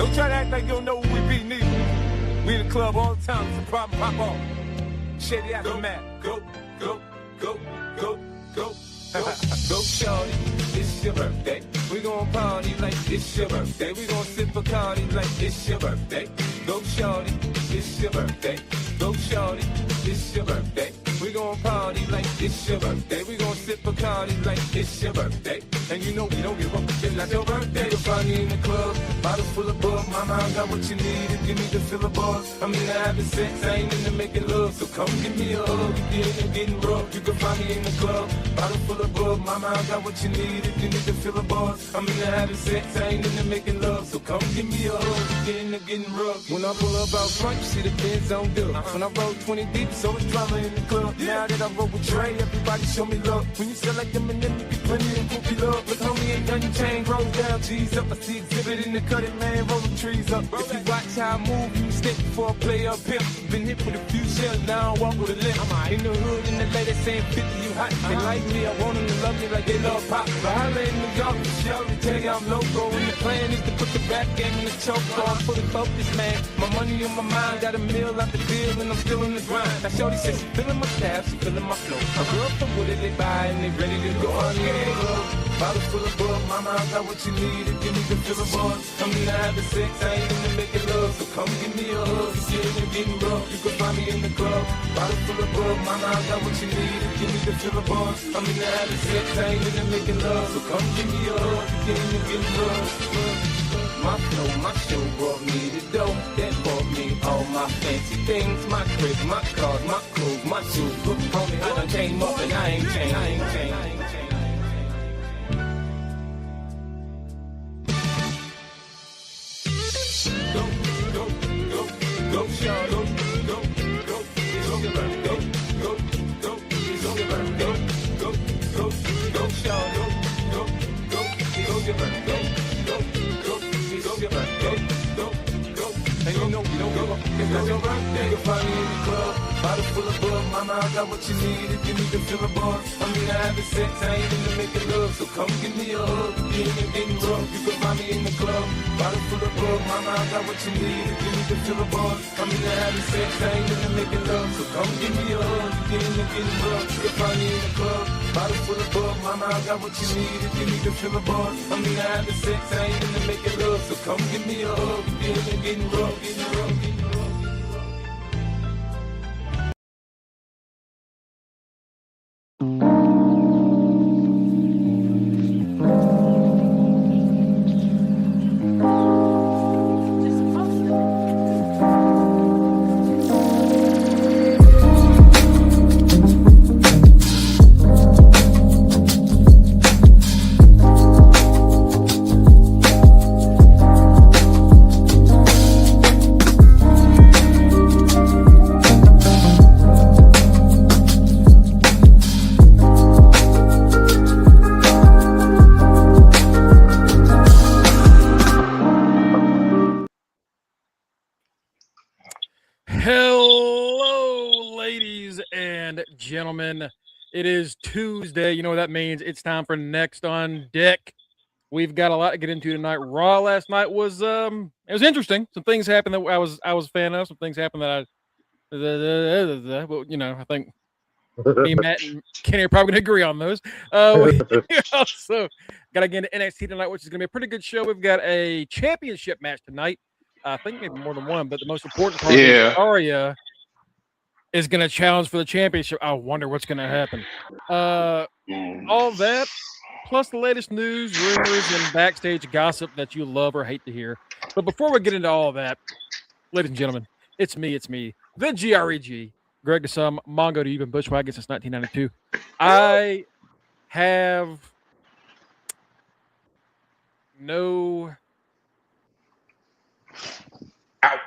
Don't try to act like you don't know who we be, neither. We in the club all the time, it's a problem, pop off. Shady aftermath. Go, go, go, go, go. Go, shorty, it's your birthday. We gon' party like it's your birthday. We gon' sip Bacardi like it's your birthday. Go, shorty, it's your birthday. Go, shorty, it's your birthday. We gon' party like it's your birthday. We gon' sip Bacardi like it's your birthday. And you know we don't give up, it's not your birthday. You'll find me in the club, bottle full of bug. Mama, I got what you need if you need to fill a buzz. I'm into having sex, I ain't into making love. So come give me a hug, you get into getting rough. You can find me in the club, bottle full of bug. Mama, I got what you need if you need to fill a buzz. I'm into having sex, I ain't into making love. So come give me a hug, you get into getting rough. When I pull up out front, you see the Benz on dub. When I roll 20 deep, so it's drama in the club. Now that I roll with Dre, everybody show me love. When you sell like them and them, you get plenty of goofy love. But homie ain't done, you chain rolls down, G's up. I see exhibit in the cutting, man, rolling trees up. If you watch how I move, you mistake before I play up pimp. Been hit with a few shells, now I walk with a limp. In the hood, in the lady saying 50, you hot. They like me, I want them to love me like they love pop. But I lay in New York, show to tell you I'm loco. And the plan is to put the rap game in the choke. So I'm fully focused, man. My money on my mind, got a meal out the deal, and I'm still in the grind. Now shorty says she feeling my style, she feeling my flow. My girl from Wooded, they buy and they ready to go on the club. Bottle full of bug, mama, I got what you need if you need to fill a buzz. I'm into having sex, I ain't into making love. So come give me a hug, you get in getting rough. You can find me in the club, bottle full of bug, mama, I got what you need if you need to fill a buzz. I'm into having sex, I ain't into making love. So come give me a hug, you get in getting rough. My flow, my show brought me the dough. That bought me all my fancy things. My crib, my cars, my clothes, my shoes. Look, homie, I done came up and I ain't changed, I ain't changed, I ain't changed. Go, go, go, go, shawty. Go, go, go, it's on your birthday. Go, go, go, it's on your birthday. Go, go, go, shawty. Go, go, it's on your birthday. Go, go, it's on your birthday. Go, go, and you know we don't give up. It's not your birthday. You can find me in the club, bottle full of bug. Mama, I got what you need if you need to fill a buzz. I'm into having sex, I ain't into making love. So come give me a hug, you get in getting rough. You can find me in the club, bottle full of bug. Mama, I got what you need if you need to fill a buzz. I'm into having sex, I ain't into making love. So come give me a hug, you get in getting rough. You can find me in the club, bottle full of bug. Mama, I got what you need if you need to fill a buzz. I'm into having sex, I ain't into making love. So come give me a hug, you get in getting rough, getting rough, getting rough. Hello, ladies and gentlemen. It is Tuesday. You know what that means. It's time for Next On Deck. We've got a lot to get into tonight. Raw last night was it was interesting. Some things happened that I was a fan of. Some things happened that well, you know, I think me, Matt, and Kenny are probably going to agree on those. We also got to get into NXT tonight, which is going to be a pretty good show. We've got a championship match tonight. I think maybe more than one, but the most important part is Arya is going to challenge for the championship. I wonder what's going to happen. All that, plus the latest news, rumors, and backstage gossip that you love or hate to hear. But before we get into all of that, ladies and gentlemen, it's me, the GREG, Greg DeSum, Mongo to even Bushwagon since 1992. I have no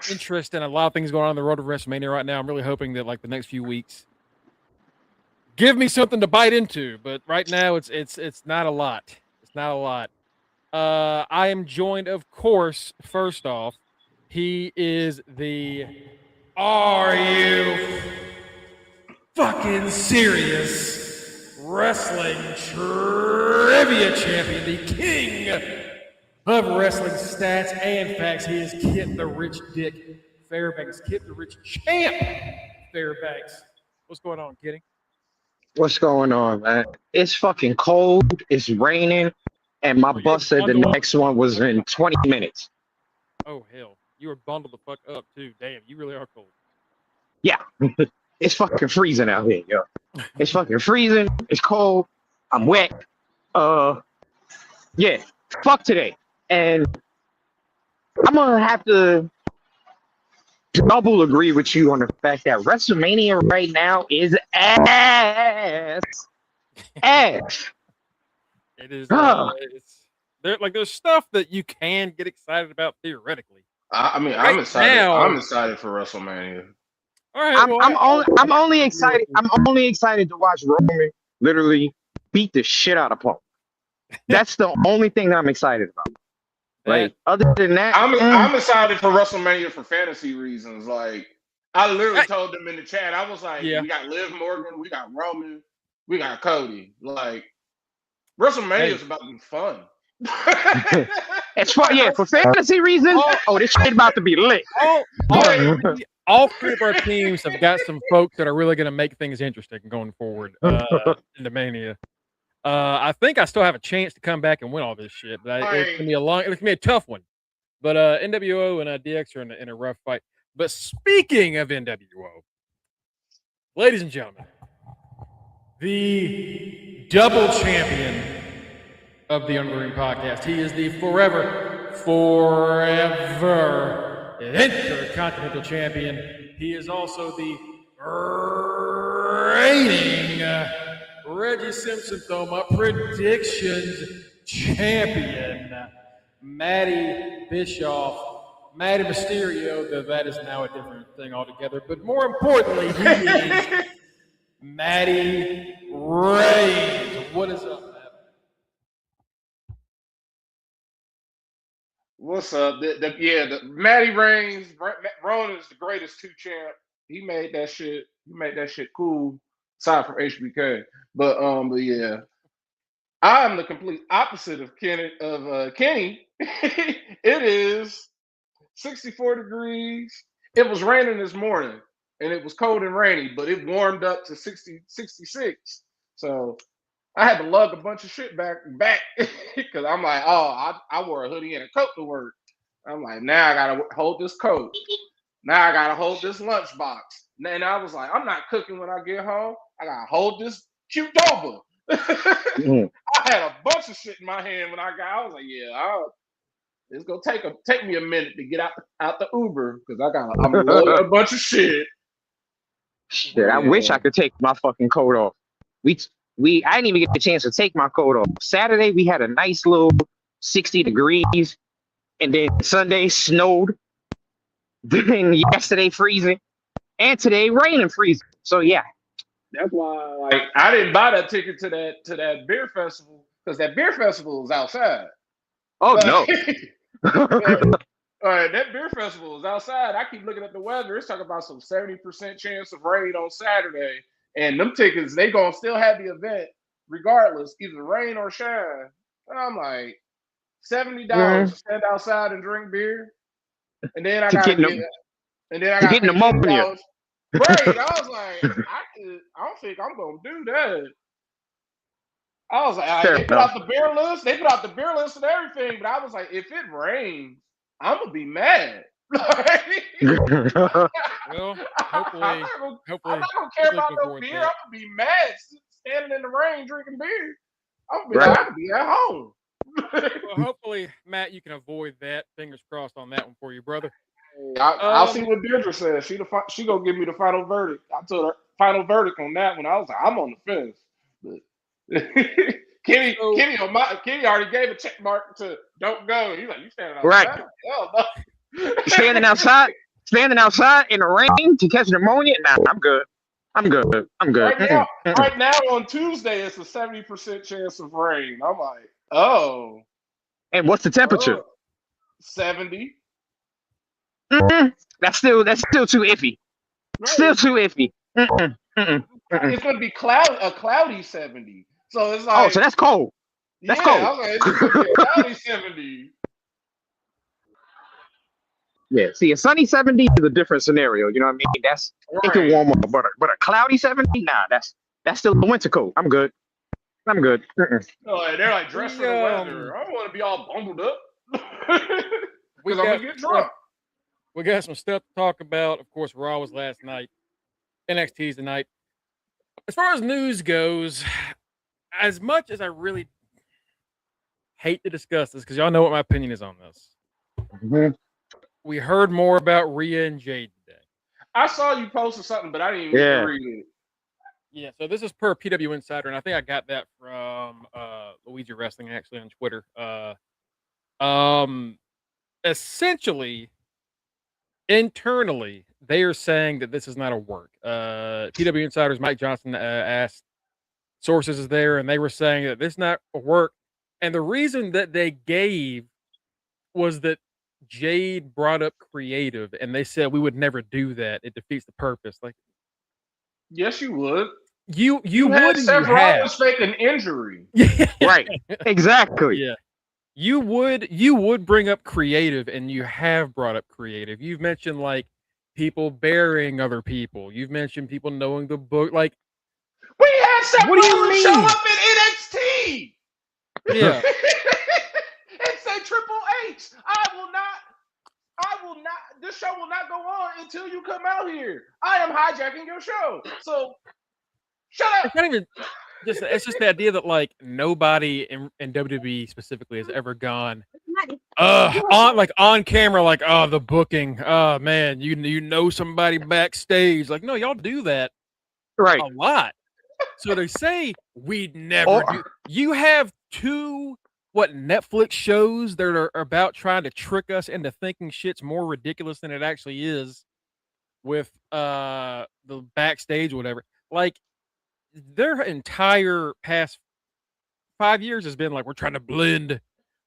interest in a lot of things going on the road to WrestleMania right now. I'm really hoping that like the next few weeks give me something to bite into, but right now it's not a lot. It's not a lot. I am joined, of course, first off, he is the Are You Fucking Serious Wrestling Trivia Champion, the King of wrestling stats and facts. He is Kit the Rich Dick Fairbanks. Kit the Rich Champ Fairbanks. What's going on, Kitty? What's going on, man? It's fucking cold. It's raining, and my bus said the next one was in 20 minutes. Oh hell, you were bundled the fuck up too. Damn, you really are cold. Yeah, it's fucking freezing out here, yo. It's fucking freezing. It's cold. I'm wet. Yeah. Fuck today, and I'm gonna have to double agree with you on the fact that WrestleMania right now is ass. Ass. It is. There's stuff that you can get excited about theoretically. I'm excited. Now, I'm excited for WrestleMania. All right. I'm only excited. I'm only excited to watch Roman literally beat the shit out of Punk. That's the only thing that I'm excited about. Like, other than that, I'm excited for WrestleMania for fantasy reasons. Like, I literally told them in the chat, I was like, we got Liv Morgan, we got Roman, we got Cody. Like, WrestleMania is about to be fun. It's fun, yeah. For fantasy reasons, this shit about to be lit. All three of our teams have got some folks that are really going to make things interesting going forward in the Mania. I think I still have a chance to come back and win all this shit, but it's gonna be a tough one. But NWO and DX are in a rough fight. But speaking of NWO, ladies and gentlemen, the double champion of the Unlearning Podcast. He is the forever Intercontinental Champion. He is also the reigning Reggie Simpson, though, my predictions champion, Matty Bischoff, Matty Mysterio, though that is now a different thing altogether. But more importantly, he is Matty Reigns. What is up, Matt? What's up? The Matty Reigns, Rowan is the greatest two champ. He made that shit cool. Aside from HBK, but yeah, I'm the complete opposite of Kenny. It is 64 degrees. It was raining this morning, and it was cold and rainy, but it warmed up to 66. So I had to lug a bunch of shit back because I'm like, I wore a hoodie and a coat to work. I'm like, now I gotta hold this coat. Now I gotta hold this lunchbox. And I was like, I'm not cooking when I get home. I gotta hold this Qdoba. I had a bunch of shit in my hand when I was like, it's gonna take me a minute to get out the Uber because I'm loading a bunch of shit. Shit, I wish I could take my fucking coat off. I didn't even get the chance to take my coat off. Saturday we had a nice little 60 degrees, and then Sunday snowed. Then yesterday freezing, and today rain and freezing. So yeah. That's why, I didn't buy that ticket to that beer festival because that beer festival is outside. Oh no! That beer festival is outside. I keep looking at the weather. It's talking about some 70% chance of rain on Saturday, and them tickets they gonna still have the event regardless, either rain or shine. I'm like $70 to stand outside and drink beer, and then I gotta get pneumonia. Right, I was like, I don't think I'm gonna do that. I was like, they put out the beer list. They put out the beer list and everything, but I was like, if it rains, I'm gonna be mad. Well, hopefully, I'm not gonna care about no beer. I'm gonna be mad standing in the rain drinking beer. I'm gonna be like, I could be at home. Well, hopefully, Matt, you can avoid that. Fingers crossed on that one for you, brother. I'll see what Deirdre says. She gonna give me the final verdict. I told her final verdict on that one. I was like, I'm on the fence. But Kenny already gave a check mark to don't go. He's like, you standing outside? Right. Hell no. Standing outside in the rain to catch pneumonia? Nah, I'm good. Right now on Tuesday, it's a 70% chance of rain. I'm like, oh. And what's the temperature? 70. That's still too iffy. Right. Still too iffy. It's gonna be a cloudy 70. So it's like, so that's cold. That's cold. Okay, it's gonna be a cloudy 70. Yeah, see, a sunny 70 is a different scenario. You know what I mean? That's it can warm up, but a cloudy 70, nah, that's still a winter coat. I'm good. I'm good. They're like dressed for the weather. I don't want to be all bundled up because I'm gonna get drunk. We got some stuff to talk about. Of course, Raw was last night. NXT's tonight. As far as news goes, as much as I really hate to discuss this, because y'all know what my opinion is on this. Mm-hmm. We heard more about Rhea and Jade today. I saw you posted something, but I didn't even read it. Yeah, so this is per PW Insider, and I think I got that from Luigi Wrestling actually on Twitter. Essentially, internally, they are saying that this is not a work. PW Insider's Mike Johnson asked sources is there, and they were saying that this is not a work. And the reason that they gave was that Jade brought up creative, and they said we would never do that. It defeats the purpose. Like, yes, you would. You would. Had Seth Rollins fake an injury. Right. Exactly. Yeah. You would bring up creative, and you have brought up creative. You've mentioned like people burying other people. You've mentioned people knowing the book. Like, we had Seth Rollins show up in NXT. Yeah. And say Triple H, I will not. This show will not go on until you come out here. I am hijacking your show. So shut up. It's not even just. It's just the idea that like nobody in WWE specifically has ever gone on camera like, oh, the booking, oh man, you know somebody backstage. Like, no, y'all do that right a lot. So they say we'd never do. You have two Netflix shows that are about trying to trick us into thinking shit's more ridiculous than it actually is with the backstage or whatever. Like, their entire past 5 years has been like, we're trying to blend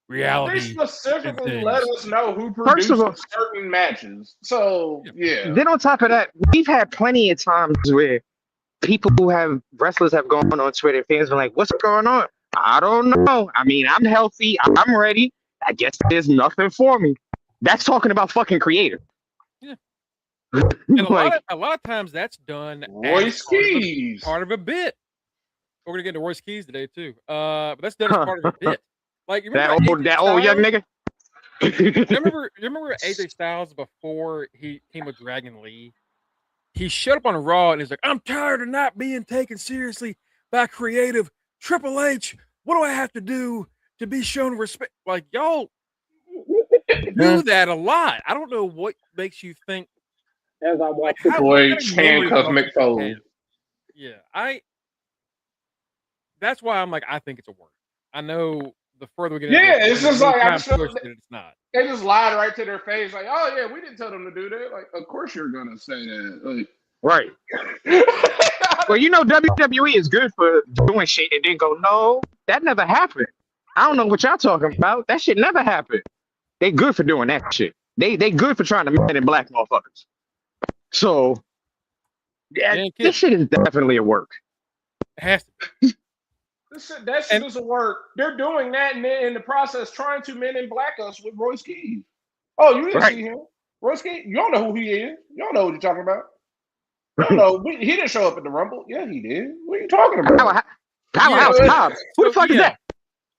reality. They specifically let us know who produces certain matches. So yeah. Then on top of that, we've had plenty of times where wrestlers have gone on Twitter, fans been like, what's going on? I don't know. I mean, I'm healthy. I'm ready. I guess there's nothing for me. That's talking about fucking creative. Yeah. And a lot of times that's done Royce Keys. Part of a bit. We're gonna get into Royce Keys today too. But that's done as part of a bit. Like, you remember that old young nigga? you remember AJ Styles before he came with Dragon Lee? He showed up on Raw and he's like, I'm tired of not being taken seriously by creative. Triple H, what do I have to do to be shown respect? Like, y'all do that a lot. I don't know what makes you think. As I watch Triple H handcuff Mick Foley. Yeah, that's why I'm like, I think it's a work. I know the further we get it's just like it's not. They just lied right to their face, like, oh yeah, we didn't tell them to do that. Like, of course you're gonna say that. Like, right. Well, you know, WWE is good for doing shit and then go, no, that never happened. I don't know what y'all talking about. That shit never happened. They good for doing that shit. They good for trying to men in black motherfuckers. So, this shit is definitely a work. It has to be. That shit doesn't work. They're doing that and then in the process trying to men in black us with Royce Keys. Oh, you didn't see him. Royce Keys, you don't know who he is. You don't know what you're talking about. No, he didn't show up at the Rumble. Yeah, he did. What are you talking about? Powerhouse Cobb. Who the fuck is that?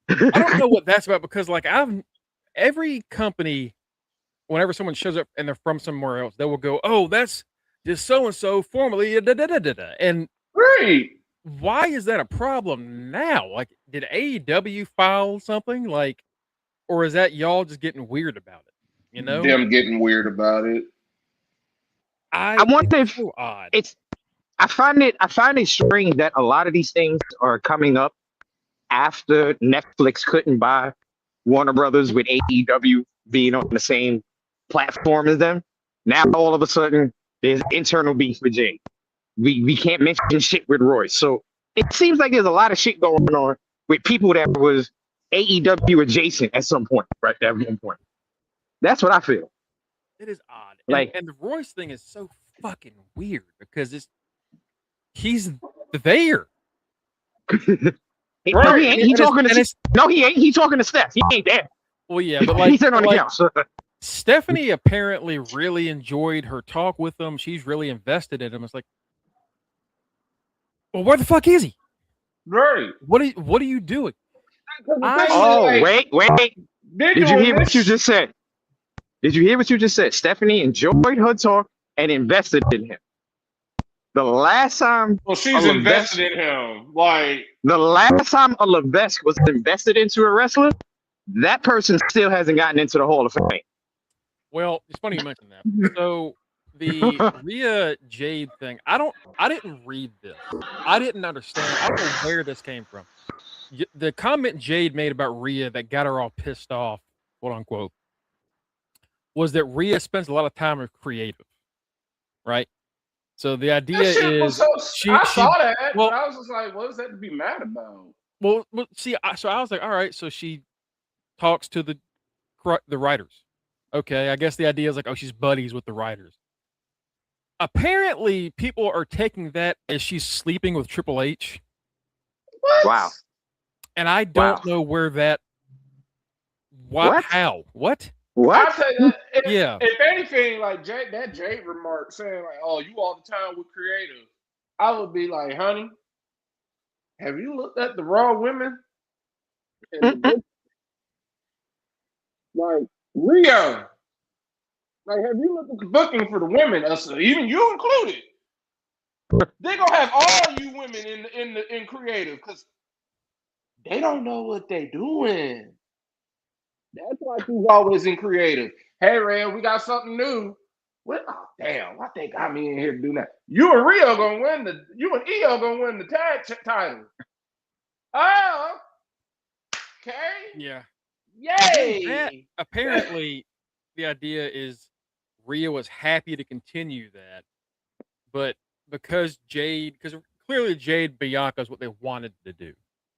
I don't know what that's about because, like, every company, whenever someone shows up and they're from somewhere else, they will go, "Oh, that's just so and so formerly." And right. Why is that a problem now? Like, did AEW file something, like, or is that y'all just getting weird about it? You know, them getting weird about it. I wonder if so odd. I find it strange that a lot of these things are coming up after Netflix couldn't buy Warner Brothers with AEW being on the same platform as them. Now all of a sudden there's internal beef with Jay. We can't mention shit with Royce. So it seems like there's a lot of shit going on with people that was AEW adjacent at some point, right? At one point. That's what I feel. It is odd. Like, and the Royce thing is so fucking weird because he's there. No, he ain't. He talking to Steph. He ain't there. Well, yeah, but like, he's in on the couch. Stephanie apparently really enjoyed her talk with him. She's really invested in him. It's like, well, where the fuck is he? Right. What are you doing? Wait. Did you hear what you just said? Did you hear what you just said? Stephanie enjoyed her talk and invested in him. The last time, well, she's invested in him. Like the last time a Levesque was invested into a wrestler, that person still hasn't gotten into the Hall of Fame. Well, it's funny you mentioned that. So the Rhea Jade thing, I didn't read this. I didn't understand. I don't know where this came from. The comment Jade made about Rhea that got her all pissed off, quote unquote, was that Rhea spends a lot of time with creative, right? So the idea is I saw that. Well, I was just like, what is that to be mad about? Well, see, so I was like, all right, so she talks to the writers. Okay, I guess the idea is like, oh, she's buddies with the writers. Apparently, people are taking that as she's sleeping with Triple H. What? Wow. And I don't know where that. What? How? What? What? I'll tell you that, yeah. If anything, like that Jade remark saying like, "Oh, you all the time with creative," I would be like, "Honey, have you looked at the Raw women?" Like Rio, like have you looked at the booking for the women? Even you included. They're gonna have all you women in creative because they don't know what they're doing. That's why she's always in creative. Hey, Ray, we got something new. What? Oh, damn! What they got me in here to do now? You and Rio gonna win you and EO gonna win the tag title. Oh, okay. Yeah. Yay! Apparently, the idea is Rhea was happy to continue that, but because clearly Jade Bianca is what they wanted to do.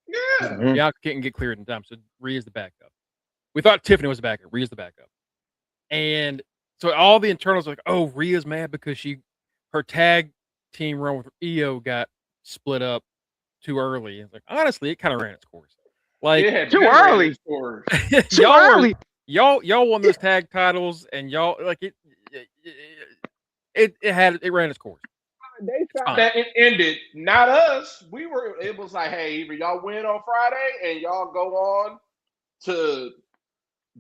Yeah. Bianca couldn't get cleared in time, so Rhea's the backup. We thought Tiffany was the backup. Rhea's the backup. And so all the internals are like, oh, Rhea's mad because her tag team run with EO got split up too early. It's like, honestly, it kind of ran its course. Like too early. Too early. Y'all won those tag titles, and y'all like it ran its course. They thought that it ended, not us. It was like, hey, either y'all win on Friday and y'all go on to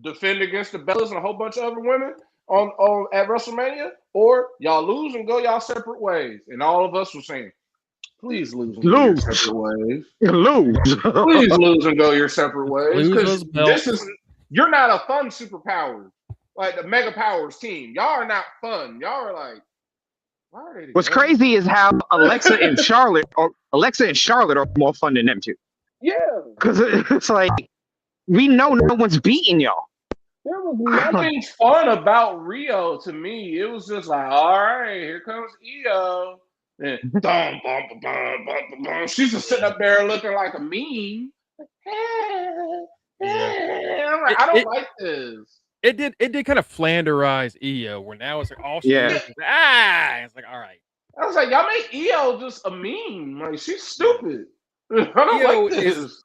defend against the Bellas and a whole bunch of other women on at WrestleMania, or y'all lose and go y'all separate ways. And all of us were saying, please lose and go your separate ways. Please lose and go your separate ways. Because you're not a fun superpower. Like the Mega Powers team. Y'all are not fun. Y'all are like, why are they together? What's crazy is how Alexa and Charlotte are more fun than them two. Yeah. Because it's like, we know no one's beating y'all. There was nothing fun about Rio to me. It was just like, all right, here comes EO. And she's just sitting up there looking like a meme. I'm like, I don't like this. It did kind of Flanderize EO, where now it's like all she is. It's like, all right. I was like, y'all make EO just a meme. Like, she's stupid. I don't like this.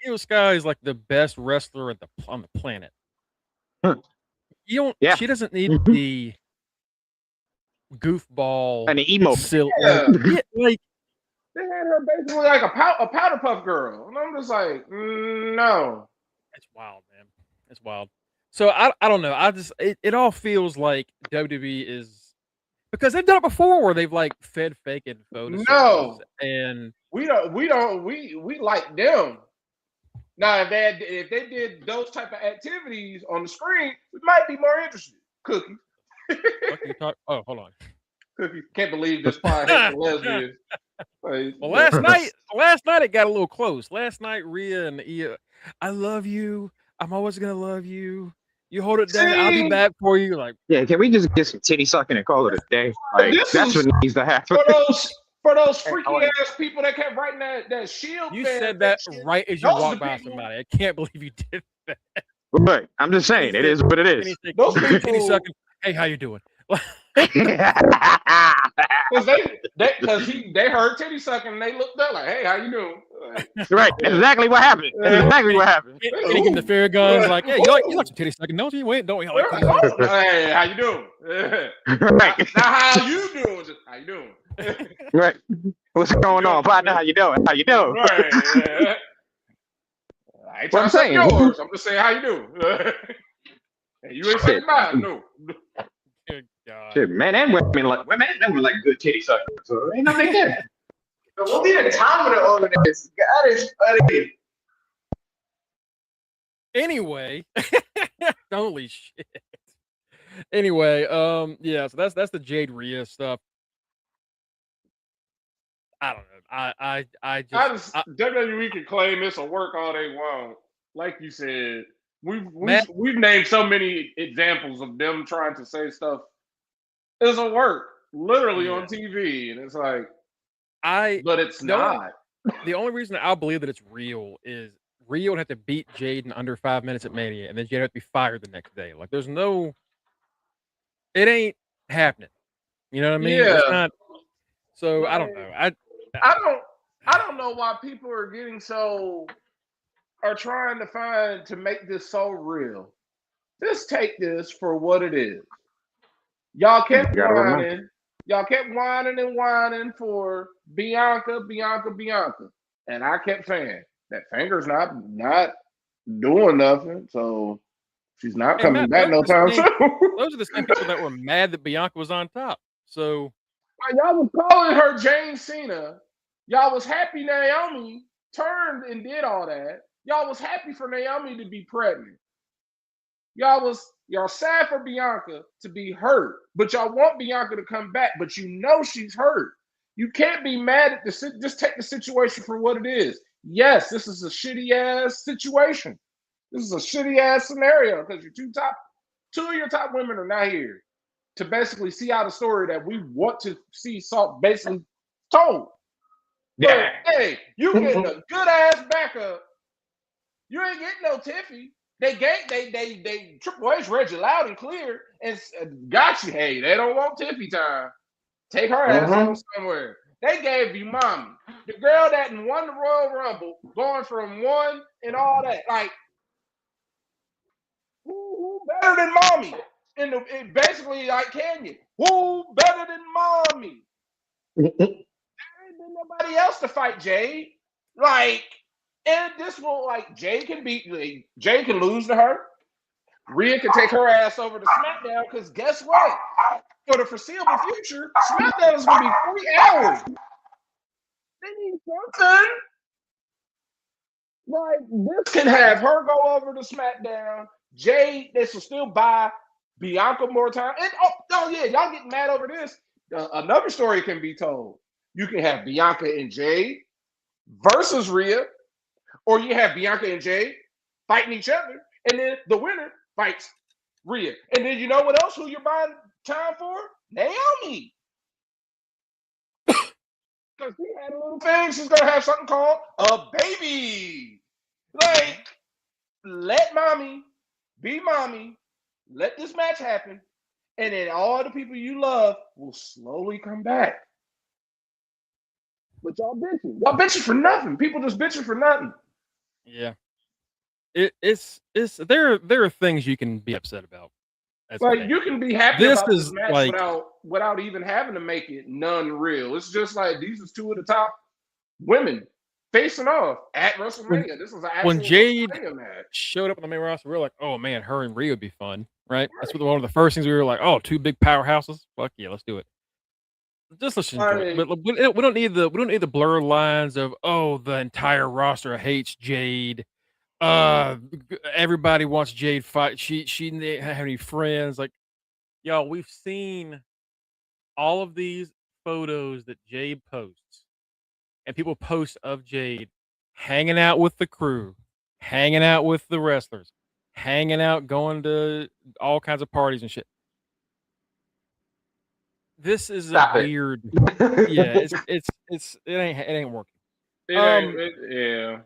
EO Sky is like the best wrestler on the planet. She doesn't need the goofball and the emo. Like they had her basically like a powder puff girl, and I'm just like, no. It's wild, man. It's wild. So I don't know. It all feels like WWE is, because they've done it before where they've like fed fake and photos. No, and we like them. Now if they did those type of activities on the screen, we might be more interested. Cookie. Oh, hold on. Cookie, can't believe this pod hates lesbians. Well, last night it got a little close. Last night Rhea and Ia, I love you. I'm always gonna love you. You hold it down. I'll be back for you. Like, yeah, can we just get some titty sucking and call it a day? Like, that's what needs to happen. For those freaky ass people that kept writing that Shield. You said that right as you walked by somebody. I can't believe you did that. But I'm just saying, it is what it is. Those people sucking. Hey, how you doing? Because they heard titty sucking and they looked up like, hey, how you doing? Right. That's exactly what happened. That's exactly what happened. Getting him the fair guns, like, yeah, you like some titty sucking, don't you? Wait, don't we all like titty sucking? Hey, how you doing? Right. Not how you doing, just how you doing. Right. What's going on, partner? How you doing? How you doing? Right. Yeah. I ain't What I'm trying to saying. say yours. I'm just saying how you doing. And you ain't saying mine, no. Good God. Shit, men and women like good titty sucking. So ain't nothing there. We'll need a timer to all of this. God is funny. Anyway, holy shit. Anyway, yeah, so that's the Jade Rhea stuff. I don't know. I just WWE can claim it's a work all they want. Like you said, Matt- we've named so many examples of them trying to say stuff. It's a work, literally on TV, and it's like, but it's not. The only reason I'll believe that it's real is Rhea would have to beat Jade in under 5 minutes at Mania, and then Jade would have to be fired the next day. Like, there's no, it ain't happening. You know what I mean? Yeah. It's not. So I don't know. I don't know why people are trying to find to make this so real. Just take this for what it is. Y'all kept whining. Y'all kept whining and whining for Bianca. And I kept saying that finger's not doing nothing, so she's not coming back no time soon. Those are the same people that were mad that Bianca was on top. So y'all was calling her Jane Cena. Y'all was happy Naomi turned and did all that. Y'all was happy for Naomi to be pregnant. Y'all sad for Bianca to be hurt, but y'all want Bianca to come back, but you know she's hurt. You can't be mad at just take the situation for what it is. Yes, this is a shitty ass situation. This is a shitty ass scenario because two of your top women are not here to basically see out a story that we want to see basically told. Yeah. But, hey, you getting a good ass backup. You ain't getting no Tiffy. They Triple H read you loud and clear and got you. Hey, they don't want Tiffy time. Take her ass on somewhere. They gave you Mommy, the girl that won the Royal Rumble, going from 1 and all that. Like, who better than Mommy? In basically, like, can you? Who better than Mommy? There ain't been nobody else to fight Jade. Like, and this will, like, Jade can lose to her. Rhea can take her ass over to SmackDown because guess what? For the foreseeable future, SmackDown is going to be 3 hours. They need something. Like, this can have her go over to SmackDown. Jade, they should still buy Bianca more time. And oh yeah, y'all getting mad over this. Another story can be told. You can have Bianca and Jade versus Rhea, or you have Bianca and Jade fighting each other, and then the winner fights Rhea. And then you know what else? Who you're buying time for? Naomi. Because she had a little thing. She's gonna have something called a baby. Like, let Mommy be Mommy. Let this match happen, and then all the people you love will slowly come back. But y'all bitching for nothing. People just bitching for nothing. Yeah, it's there are things you can be upset about. Like, you can be happy about this match like, without even having to make it none real. It's just like these are two of the top women facing off at WrestleMania. This was an actual when Jade match. Showed up on the main roster. We were like, oh man, her and Rhea would be fun, right? That's one of the first things we were like, oh, 2 big powerhouses. Fuck yeah, let's do it. Just let's enjoy it. But we don't need the blurred lines of the entire roster hates Jade. Everybody wants Jade fight. She didn't have any friends. Like, y'all, we've seen all of these photos that Jade posts, and people post of Jade hanging out with the crew, hanging out with the wrestlers, hanging out, going to all kinds of parties and shit. This is weird. Yeah, it ain't working. Yeah.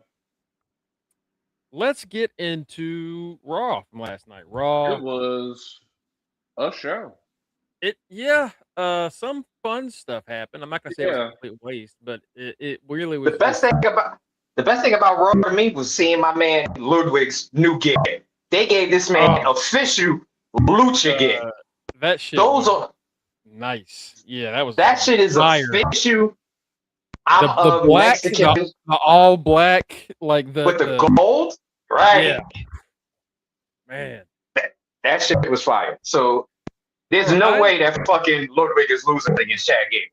Let's get into Raw from last night. Raw. It was a show. Some fun stuff happened. I'm not gonna say it was a complete waste, but it really was. The best thing The best thing about Raw to me was seeing my man Ludwig's new gimmick. They gave this man official lucha gimmick. That shit. Those are nice. Yeah, that was. That shit is fire. official. I'm the black, Mexican. the all black, like with the gold, right? Yeah. Man, that shit was fire. So there's no way that fucking Ludwig is losing against Chad Gable.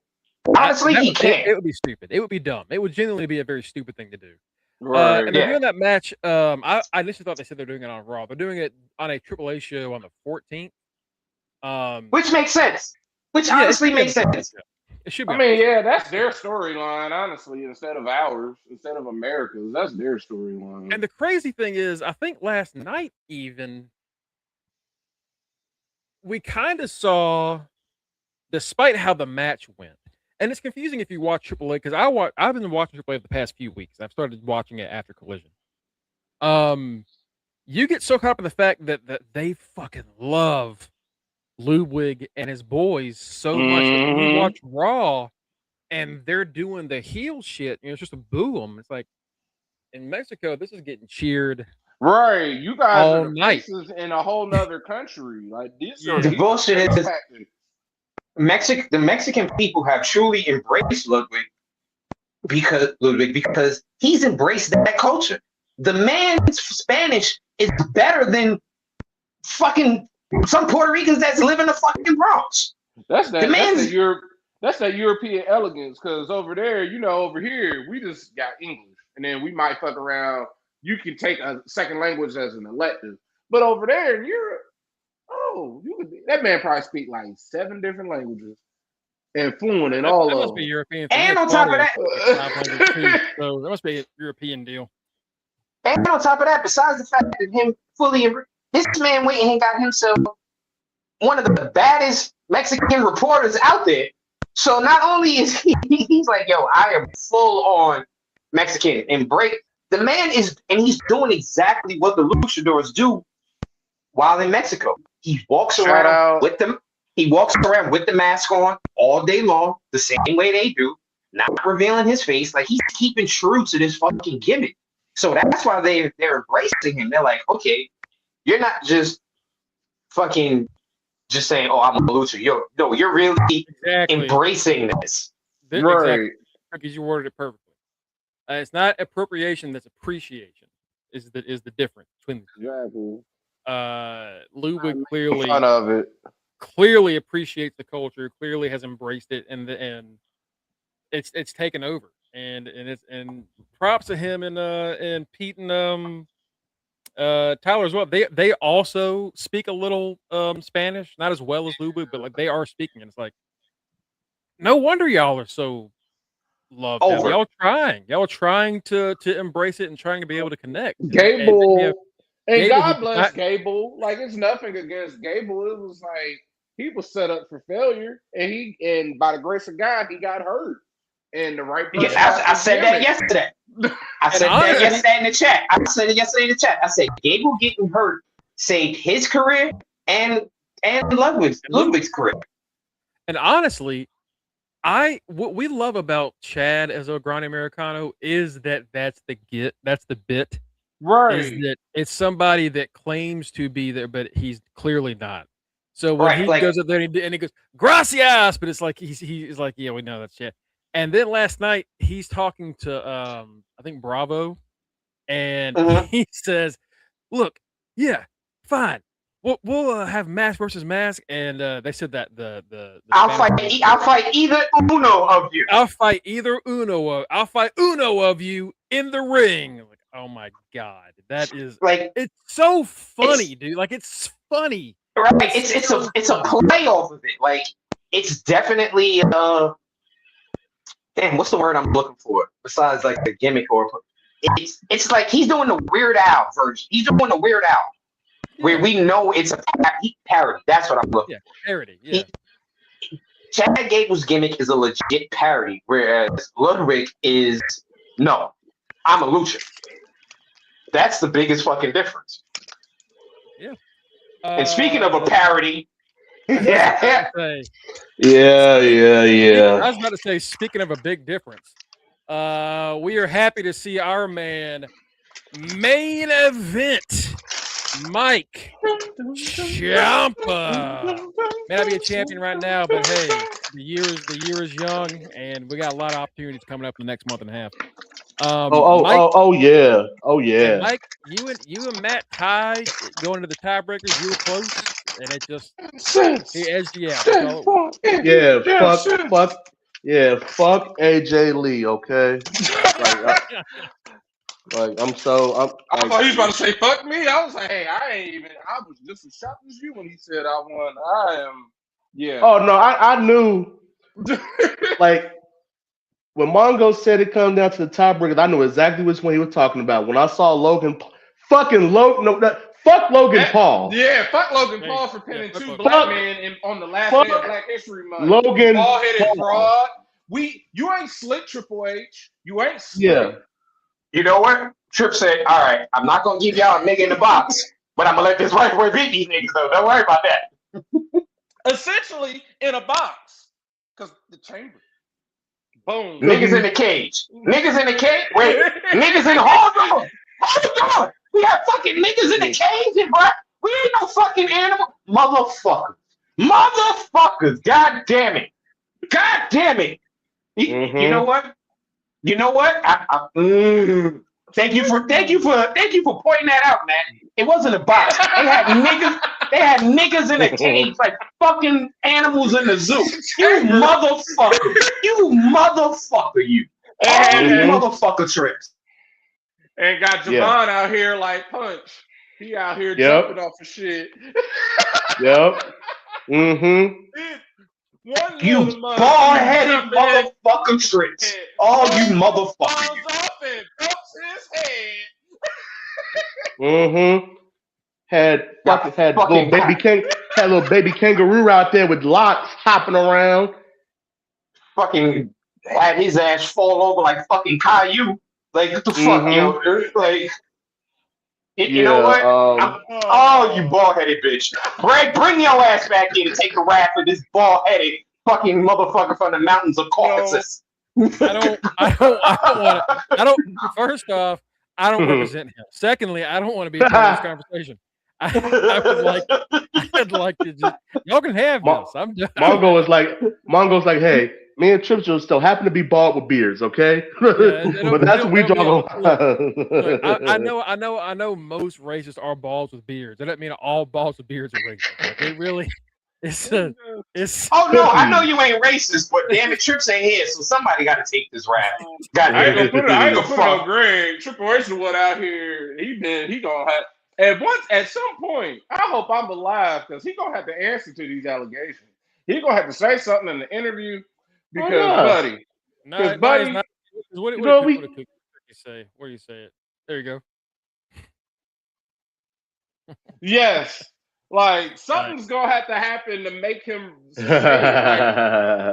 Honestly, he can't. It would be stupid. It would be dumb. It would genuinely be a very stupid thing to do. Right. And they're doing that match. I initially thought they said they're doing it on Raw. They're doing it on a AAA show on the 14th. Which makes sense. Which honestly makes sense. It should be. I mean, yeah, that's their storyline, honestly, instead of ours, instead of America's. That's their storyline. And the crazy thing is, I think last night even we kind of saw, despite how the match went, and it's confusing if you watch AAA because I've been watching AAA the past few weeks. I've started watching it after Collision. You get so caught up in the fact that they fucking love Ludwig and his boys so much that when you watch Raw and they're doing the heel shit, it's just a boo them. It's like in Mexico, this is getting cheered. Right, you guys all are the night faces in a whole nother country. Like this, the bullshit is the Mexican people have truly embraced Ludwig because he's embraced that culture. The man's Spanish is better than fucking some Puerto Ricans that's live in the fucking Bronx. That's that European elegance. Because over there, over here, we just got English, and then we might fuck around. You can take a second language as an elective, but over there in Europe, that man probably speak like 7 different languages and fluent in all of them. That must be European. And on top of that, so that must be a European deal. And on top of that, besides the fact that him this man went and got himself one of the baddest Mexican reporters out there. So not only is he's like, yo, I am full on Mexican and break. The man is, and he's doing exactly what the luchadors do while in Mexico. He walks around with them. He walks around with the mask on all day long, the same way they do, not revealing his face. Like he's keeping true to this fucking gimmick. So that's why they're embracing him. They're like, okay, you're not just fucking just saying, oh, I'm a lucha. You're really embracing this. Right. Exactly. Because you worded it perfectly. It's not appropriation, that's appreciation is the difference between the Ludwig clearly appreciates the culture, clearly has embraced it, and it's taken over. And props to him and Pete and Tyler as well. They also speak a little Spanish, not as well as Ludwig, but like they are speaking, and it's like no wonder y'all are so loved. Y'all trying to embrace it and trying to be able to connect. Gable, and God bless Gable. Like it's nothing against Gable. It was like he was set up for failure, and by the grace of God, he got hurt. And the right person. Yes, I said that yesterday. I said that yesterday in the chat. I said Gable getting hurt saved his career and Ludwig's career. And honestly, what we love about Chad as a Grande Americano is that's the bit. Right. Is that it's somebody that claims to be there, but he's clearly not. So when he goes up there and he goes, gracias, but it's like he's like, yeah, we know that's shit. And then last night he's talking to I think Bravo, and he says, "Look, yeah, fine, we'll have mask versus mask." And they said that the I'll fight either uno of you. I'll fight uno of you in the ring. Like, oh my god, that is like it's so funny, dude. Like it's funny, right? It's a play off of it. Like it's definitely damn, what's the word I'm looking for? Besides like the gimmick it's like he's doing the Weird Al version. He's doing the Weird Al, where we know it's a parody. That's what I'm looking for. Parody. Yeah. Chad Gable's gimmick is a legit parody, whereas Ludwig is no. I'm a lucha. That's the biggest fucking difference. Yeah. And speaking of a parody. Yeah. I was about to say, speaking of a big difference, We are happy to see our man, main event, Mike Ciampa. May not be a champion right now, but hey, the year is young, and we got a lot of opportunities coming up in the next month and a half. Yeah. Mike, you and Matt tied going into the tiebreakers. You were close, and it just he edged you out. Fuck AJ Lee, okay? I'm I thought he was about to say fuck me. I was like, hey, I was just as shocked as you when he said I won. Oh no, I knew like when Mongo said it comes down to the tiebreakers, I knew exactly which one he was talking about. When I saw fuck Logan Paul. Yeah, fuck Logan Paul for pinning two black men on the last day of Black History Month. Logan ball-headed broad. You ain't slick, Triple H. You ain't slick. Yeah. You know what? Trip said, all right, I'm not going to give y'all a nigga in the box, but I'm going to let this white boy beat these niggas, though. Don't worry about that. Essentially in a box. Because the chamber. Boom. Niggas in the cage. Niggas in the cage? Wait. Niggas in the hold on. We got fucking niggas in the cage, and bro. We ain't no fucking animal. Motherfuckers. God damn it. You know what? Thank you for pointing that out, man. It wasn't a box. They had niggas in a cage like fucking animals in the zoo. You motherfucker. You. All you motherfucker tricks. And got Javon out here like Punch. He out here jumping off of shit. You bald-headed motherfucking tricks. All you motherfuckers. Falls off and bumps his head. Had little baby kangaroo out there with locks hopping around. Fucking had his ass fall over like fucking Caillou. Like, what the fuck, yo? Like, you know what? You bald-headed bitch. Bring your ass back here to take a rap for this bald-headed fucking motherfucker from the mountains of Caucasus. First off, I don't represent him. Secondly, I don't want to be a part of this conversation. I'd like to just, y'all can have this. I'm done. Mongo's like, hey, me and Trips still happen to be bald with beards, okay? But that's what we talk about. I know most racists are balds with beards. That doesn't mean all balds with beards are racist. Like, it really, it's. Oh no, I know you ain't racist, but damn it, Trips ain't here, so somebody got to take this rap. I ain't gonna put it on Greg. Triple H is what out here. He gonna have. At some point, I hope I'm alive because he's gonna have to answer to these allegations. He's gonna have to say something in the interview because, buddy. What do you say? Where do you say it? There you go. Yes, like something's gonna have to happen to make him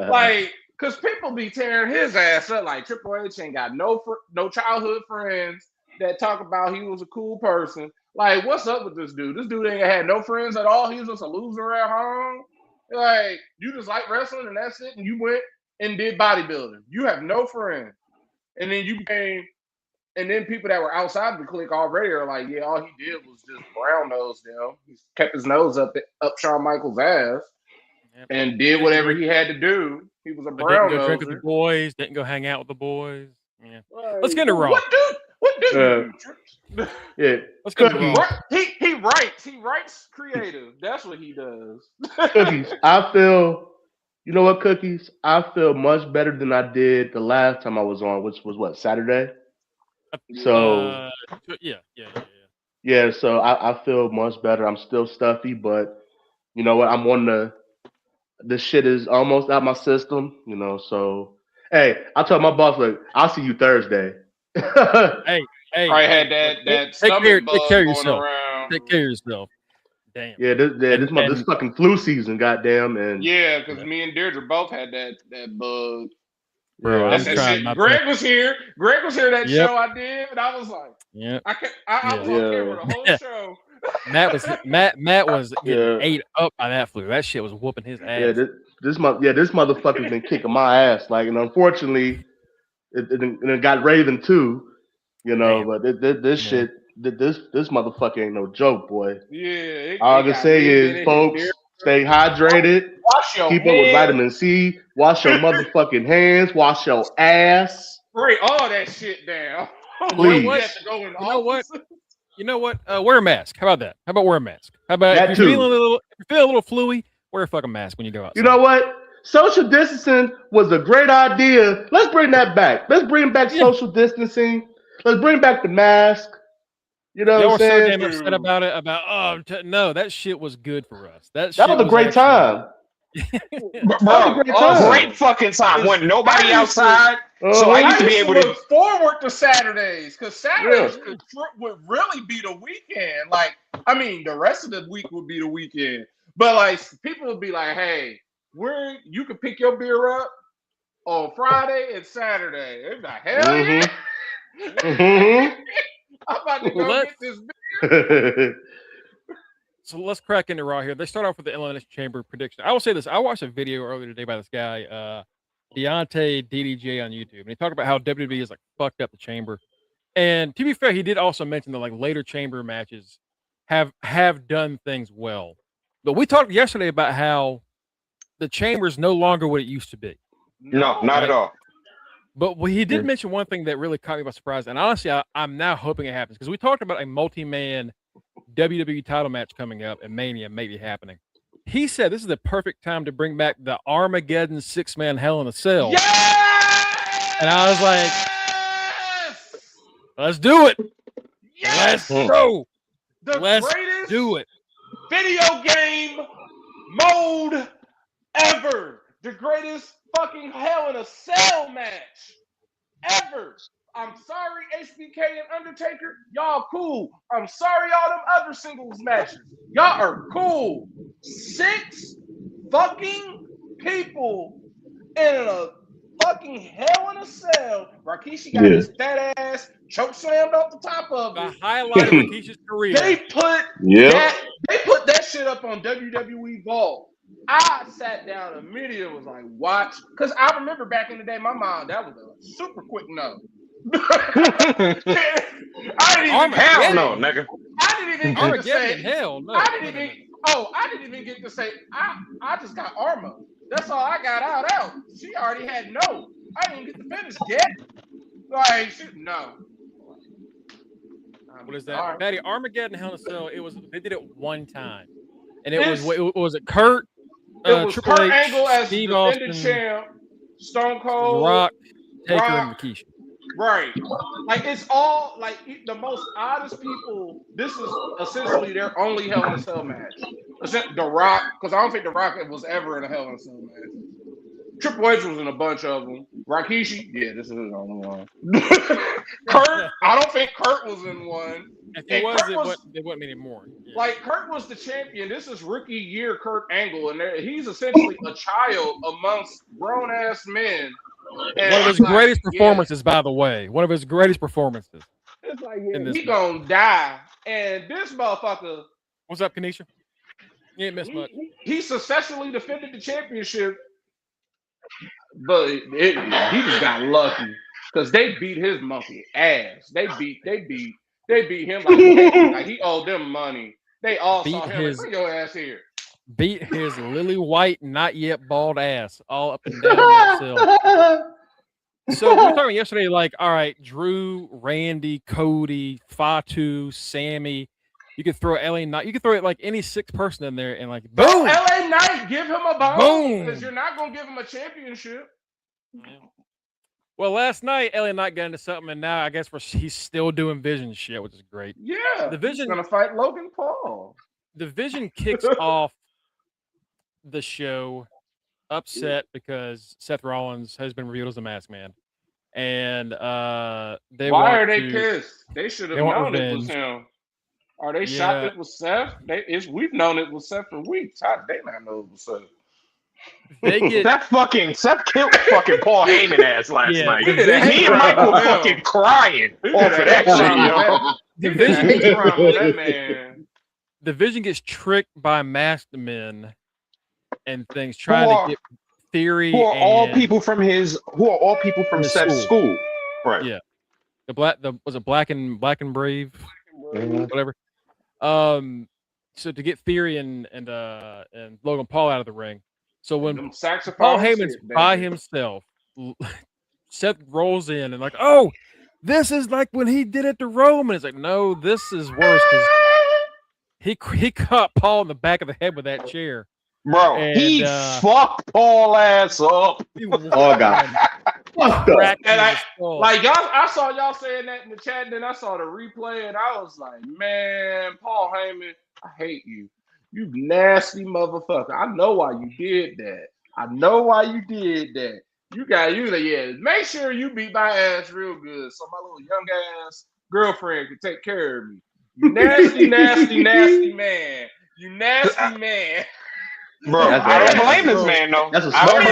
like, because people be tearing his ass up. Like Triple H ain't got no childhood friends that talk about he was a cool person. Like, what's up with this dude? This dude ain't had no friends at all. He was just a loser at home. Like, you just like wrestling and that's it. And you went and did bodybuilding. You have no friends. And then and then people that were outside the clique already are like, yeah, all he did was just brown nose them. He kept his nose up Shawn Michaels' ass and did whatever he had to do. He was a brown nose. Drink with the boys. Didn't go hang out with the boys. Yeah. Let's get into Raw. What dude? Yeah. Let's go. He writes. He writes creative. That's what he does. Cookies. I feel, you know what, Cookies? I feel much better than I did the last time I was on, which was what, Saturday? So yeah. So I feel much better. I'm still stuffy, but you know what? This shit is almost out my system, you know. So hey, I told my boss, like, I'll see you Thursday. Hey, I had that stomach bug going around. Take care of yourself. Damn. Yeah, this fucking flu season, goddamn, and yeah, because me and Deirdre both had that bug. Bro, Greg was here. That show I did, and I was like, I was on camera the whole show. Matt was getting ate up by that flu. That shit was whooping his ass. Yeah, this motherfucker's been kicking my ass. Like, and unfortunately, it got Raven too. You know, Damn. but this shit, this motherfucker ain't no joke, boy. Yeah. All I can say is, folks, stay hydrated. Wash your Keep up with vitamin C. Wash your motherfucking hands. Wash your ass. Spray all that shit down. Please. You know what? Wear a mask. How about that? How about wear a mask? How about That if you're too. feeling a little fluey, wear a fucking mask when you go outside. You know what? Social distancing was a great idea. Let's bring that back. Let's bring back social distancing. Let's bring back the mask. You know what I'm saying? So damn upset about it. No, that shit was good for us. That was a great time. Bro, great fucking time. When nobody outside, so I used to be able to look forward to Saturdays because Saturdays would really be the weekend. Like, I mean, the rest of the week would be the weekend, but like people would be like, "Hey, you can pick your beer up on Friday and Saturday." It's like, hell yeah! I'm about to go get this beer. So let's crack into Raw here. They start off with the Elimination Chamber prediction. I will say this. I watched a video earlier today by this guy, Deontay DDJ on YouTube. And he talked about how WWE is like fucked up the chamber. And to be fair, he did also mention that like later chamber matches have done things well. But we talked yesterday about how the chamber is no longer what it used to be. No, not at all. But he did mention one thing that really caught me by surprise. And honestly, I'm now hoping it happens because we talked about a multi-man WWE title match coming up and Mania maybe happening. He said this is the perfect time to bring back the Armageddon 6-man Hell in a Cell. Yes! And I was like, let's do it. Yes! Let's go. Let's do it. Video game mode ever. The greatest fucking Hell in a Cell match ever. I'm sorry, HBK and Undertaker. Y'all cool. I'm sorry, all them other singles matches. Y'all are cool. 6 fucking people in a fucking Hell in a Cell. Rikishi got his fat ass choke slammed off the top of it. The highlight of Rikishi's career. They put that shit up on WWE Vault. I sat down immediately and was like, watch. Because I remember back in the day, my mom, that was a super quick no. I didn't even hell no, nigga. I didn't even get to say hell no. I didn't even get to say I just got Arma. That's all I got out. She already had no. I didn't get to finish yet. Like no. What is that? Right. Patty, Armageddon Hell in a Cell, they did it one time. And it was Kurt? It was Triple Kurt H, Angle as Steve the Austin, defending champ, Stone Cold, Rock, Taker, and Rikishi. Right. Like, it's all, like, the most oddest people, this is essentially their only Hell in a Cell match. The Rock, because I don't think The Rock was ever in a Hell in a Cell match. Triple H was in a bunch of them. Rikishi, this is his only one. Kurt, I don't think Kurt was in one. If he was, it wouldn't mean more. Yeah. Like, Kurt was the champion. This is rookie year Kurt Angle, and he's essentially a child amongst grown-ass men. And one of his greatest performances, by the way. One of his greatest performances. It's like, he gonna die. And this motherfucker... What's up, Kanisha? You ain't missed much. He successfully defended the championship, but he just got lucky because they beat his monkey ass. They beat him like he owed them money. They all saw him like, bring your ass here. Beat his lily white, not yet bald ass all up and down that cell. So we were talking yesterday, like, all right, Drew, Randy, Cody, Fatu, Sammy. You could throw LA Knight. You could throw it like any 6th person in there and like boom. Bro, LA Knight, give him a bone because you're not gonna give him a championship. Yeah. Well, last night LA Knight got into something, and now I guess he's still doing Vision shit, which is great. Yeah, the Vision gonna fight Logan Paul. The Vision kicks off the show upset because Seth Rollins has been revealed as the Masked Man, and why are they pissed? They should have known it was him. Are they shocked it was Seth? We've known it was Seth for weeks. How did they not know it was Seth? Seth killed fucking Paul Heyman ass last night. Me and Michael were fucking crying off of that shit. The Vision gets tricked by masked men and things, trying to get Theory. Who are all and people from his Seth's school? Right. Yeah. Was it Black and Brave? Mhm. Whatever. So to get Theory and Logan Paul out of the ring. So when Them Paul saxophones Heyman's hit, by baby. himself, Seth rolls in and like, oh, this is like when he did it to Roman. It's like, no, this is worse because he caught Paul in the back of the head with that chair. Bro, And, he fucked Paul ass up. Oh God. Cracked And his skull. Like I saw y'all saying that in the chat, and then I saw the replay, and I was like, man, Paul Heyman, I hate you. You nasty motherfucker. I know why you did that. You like, yeah, make sure you beat my ass real good so my little young ass girlfriend can take care of me. You nasty, nasty, nasty man. You nasty man. Bro, I don't blame this man though. That's a smart man.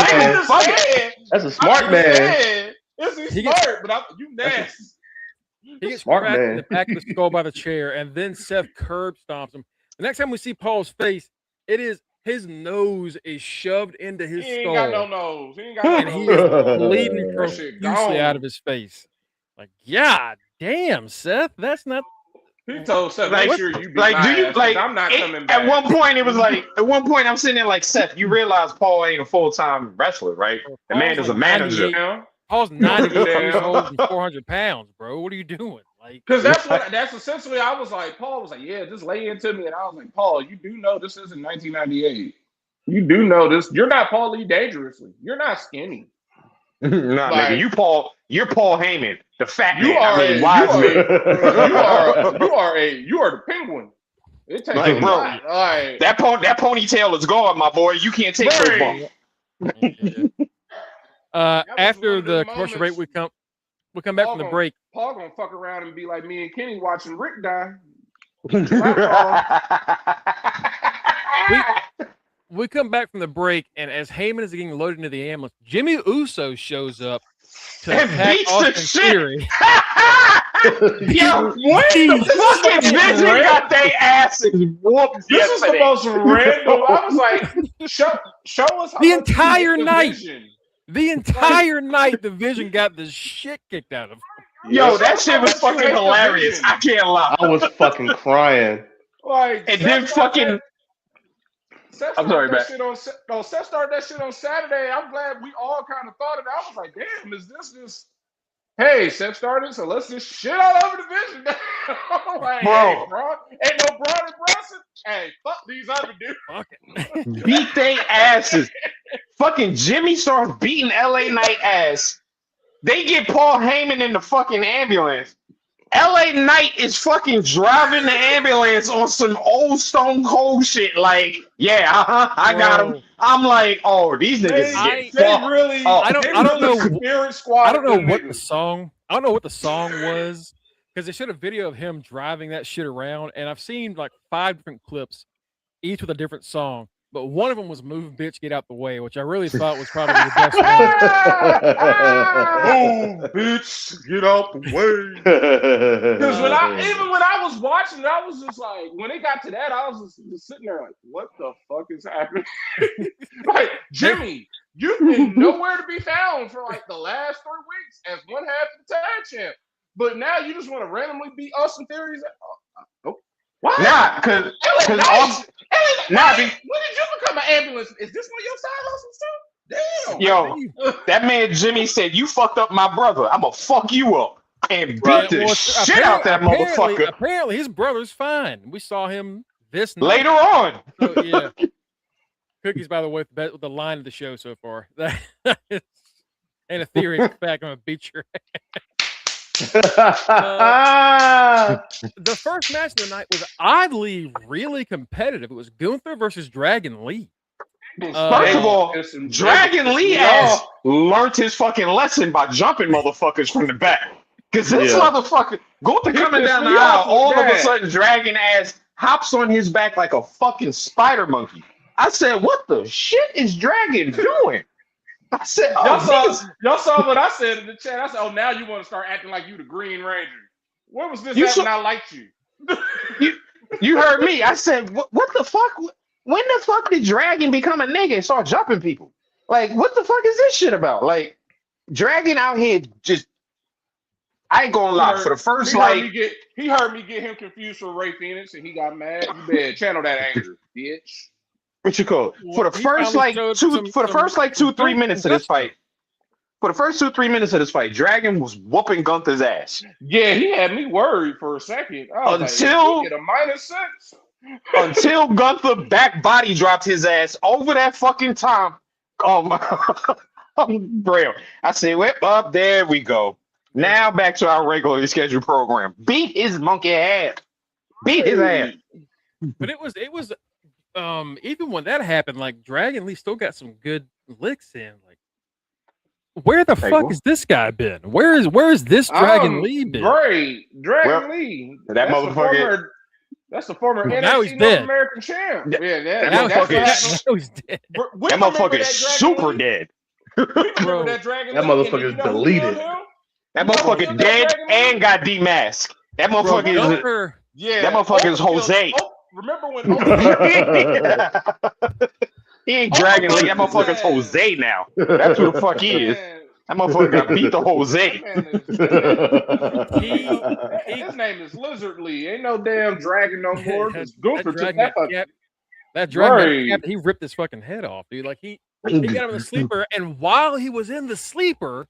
That's a smart man. He's smart, but you nasty. He gets Smart cracked in man. the back of the skull by the chair, and then Seth curb stomps him. The next time we see Paul's face, it is his nose is shoved into his He ain't skull. got no nose. He ain't got no And nose. he is bleeding That shit profusely gone. out of his face. Like, God damn, Seth, that's not. He told Seth, Like, make sure you beat like, my do you ass, 'cause like? I'm not coming back. At one point, it was like. At one point, I'm sitting there like, Seth, you realize Paul ain't a full-time wrestler, right? The man Paul's is a like manager. 98 Paul's 98 years Yeah. old and 400 pounds, bro. What are you doing? Like, Because that's essentially, I was like, Paul was like, yeah, just lay into me. And I was like, Paul, you do know this isn't 1998. You do know this. You're not Paul Lee Dangerously. You're not skinny. Nah, Like- nigga, you're Paul Heyman, the fat You man. are I mean, wise man. you are the penguin. It takes Like, a bro, lot. Like, that ponytail is gone, my boy. You can't take those bumps. after one of the them commercial break, moments- we come back from the break. Paul gonna fuck around and be like me and Kenny watching Rick die. We come back from the break, and as Heyman is getting loaded into the ambulance, Jimmy Uso shows up to And attack beats the Austin shit. Theory. Yo, when the fucking Vision got their asses whooped This is the yesterday. most random. I was like, show us how The much you entire hate the night. Vision. The entire night, the Vision got the shit kicked out of him. Yo, that shit was How much you fucking hate the hilarious. Vision. I can't lie. I was fucking crying. Like, And then fucking. I'm sorry, Matt. Seth started that shit on Saturday. I'm glad we all kind of thought it. I was like, damn, is this just? Hey, Seth started, so let's just shit all over the Vision. Like, Bro. hey, bro, ain't no Braun and Bronson. Hey, fuck these other dudes. Fuck it. Beat they asses. Fucking Jimmy starts beating LA Knight ass. They get Paul Heyman in the fucking ambulance. LA Knight is fucking driving the ambulance on some old Stone Cold shit. Like, yeah, I got him. I'm like, oh, these niggas get fucked. Really, I don't know. Spirit Squad. I don't know what niggas. the song. I don't know what the song was because they showed a video of him driving that shit around, and I've seen like 5 different clips, each with a different song. But one of them was "Move, Bitch, Get Out the Way," which I really thought was probably the best one. Oh, bitch, get out the way. Because when I was watching it, I was just like, when it got to that, I was just sitting there like, what the fuck is happening? Like, Jimmy, you've been nowhere to be found for like the last 3 weeks as one half of the tag champ. But now you just want to randomly beat Austin Theory's. Why? Nah, because when Austin. did you become an ambulance? Is this one of your side hustles too? Damn. Yo, that man Jimmy said, you fucked up my brother. I'm going to fuck you up. And beat the shit out that motherfucker. Apparently, his brother's fine. We saw him this night. Later on. So, yeah. Cookies, by the way, with the line of the show so far. That is, and a theory in fact, I'm going to beat your ass. The first match of the night was oddly really competitive. It was Gunther versus Dragon Lee. First of all, Dragon Lee has learned his fucking lesson by jumping motherfuckers from the back. Because this motherfucker, Gunther coming down the aisle, all of a sudden Dragon ass hops on his back like a fucking spider monkey. I said, what the shit is Dragon doing? I said, y'all saw what I said in the chat. I said, oh, now you want to start acting like you the Green Ranger. Where was this at when I liked you? You heard me. I said, what the fuck? When the fuck did Dragon become a nigga and start jumping people? Like, what the fuck is this shit about? Like, Dragon out here just. I ain't gonna lie. For the first he heard me get him confused for Ray Phoenix, and he got mad. You better channel that anger, bitch. What you call it? For the first like 2-3 minutes of this fight. For the first 2-3 minutes of this fight, Dragon was whooping Gunther's ass. Yeah, he had me worried for a second. Until get a -6. Until Gunther back body dropped his ass over that fucking time. Oh my bro. I said, well, up there we go. Now back to our regularly scheduled program. Beat his monkey ass. Beat his ass. But it was even when that happened, like Dragon Lee still got some good licks in. Like, where the fuck has this guy been? Where is this Dragon Lee been? Dragon Lee. That motherfucker. That's the former now NXT he's dead. North American champ. Yeah, that motherfucker he's dead. That motherfucker is super dead. Remember that Dragon That Lee? motherfucker is deleted. That motherfucker dead and got demasked. That motherfucker is. That motherfucker is Jose. Remember when? He ain't Dragon Lee. That motherfucker's Jose now. That's who the fuck he is. That motherfucker got beat the Jose. His name is Lizard Lee. Ain't no damn dragon no more. That dragon, he ripped his fucking head off, dude. Like he got him in the sleeper, and while he was in the sleeper,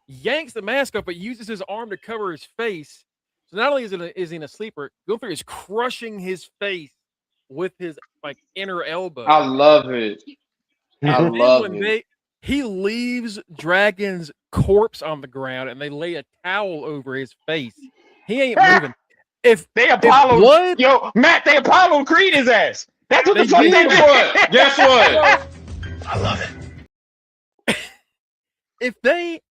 yanks the mask up, but uses his arm to cover his face. So not only is he in a sleeper, Gunther is crushing his face with his like inner elbow. I love it. He leaves Dragon's corpse on the ground, and they lay a towel over his face. He ain't moving. If they Apollo, Matt, they Apollo Creed his ass. That's what the fuck they did. Guess what? I love it.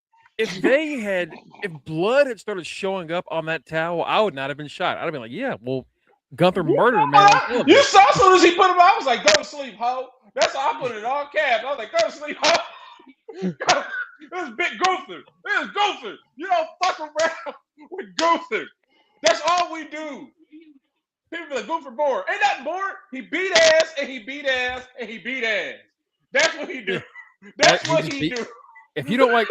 If blood had started showing up on that towel, I would not have been shot. I'd have been like, yeah, well, Gunther murdered him, man. You saw as soon as he put him out, I was like, go to sleep, ho. That's how I put it in all caps. I was like, go to sleep, ho. This is Big Gunther. This is Gunther. You don't fuck around with Gunther. That's all we do. People be like, Gunther bored. Ain't that bored? He beat ass and he beat ass and he beat ass. That's what he do. That's what he do. If you don't like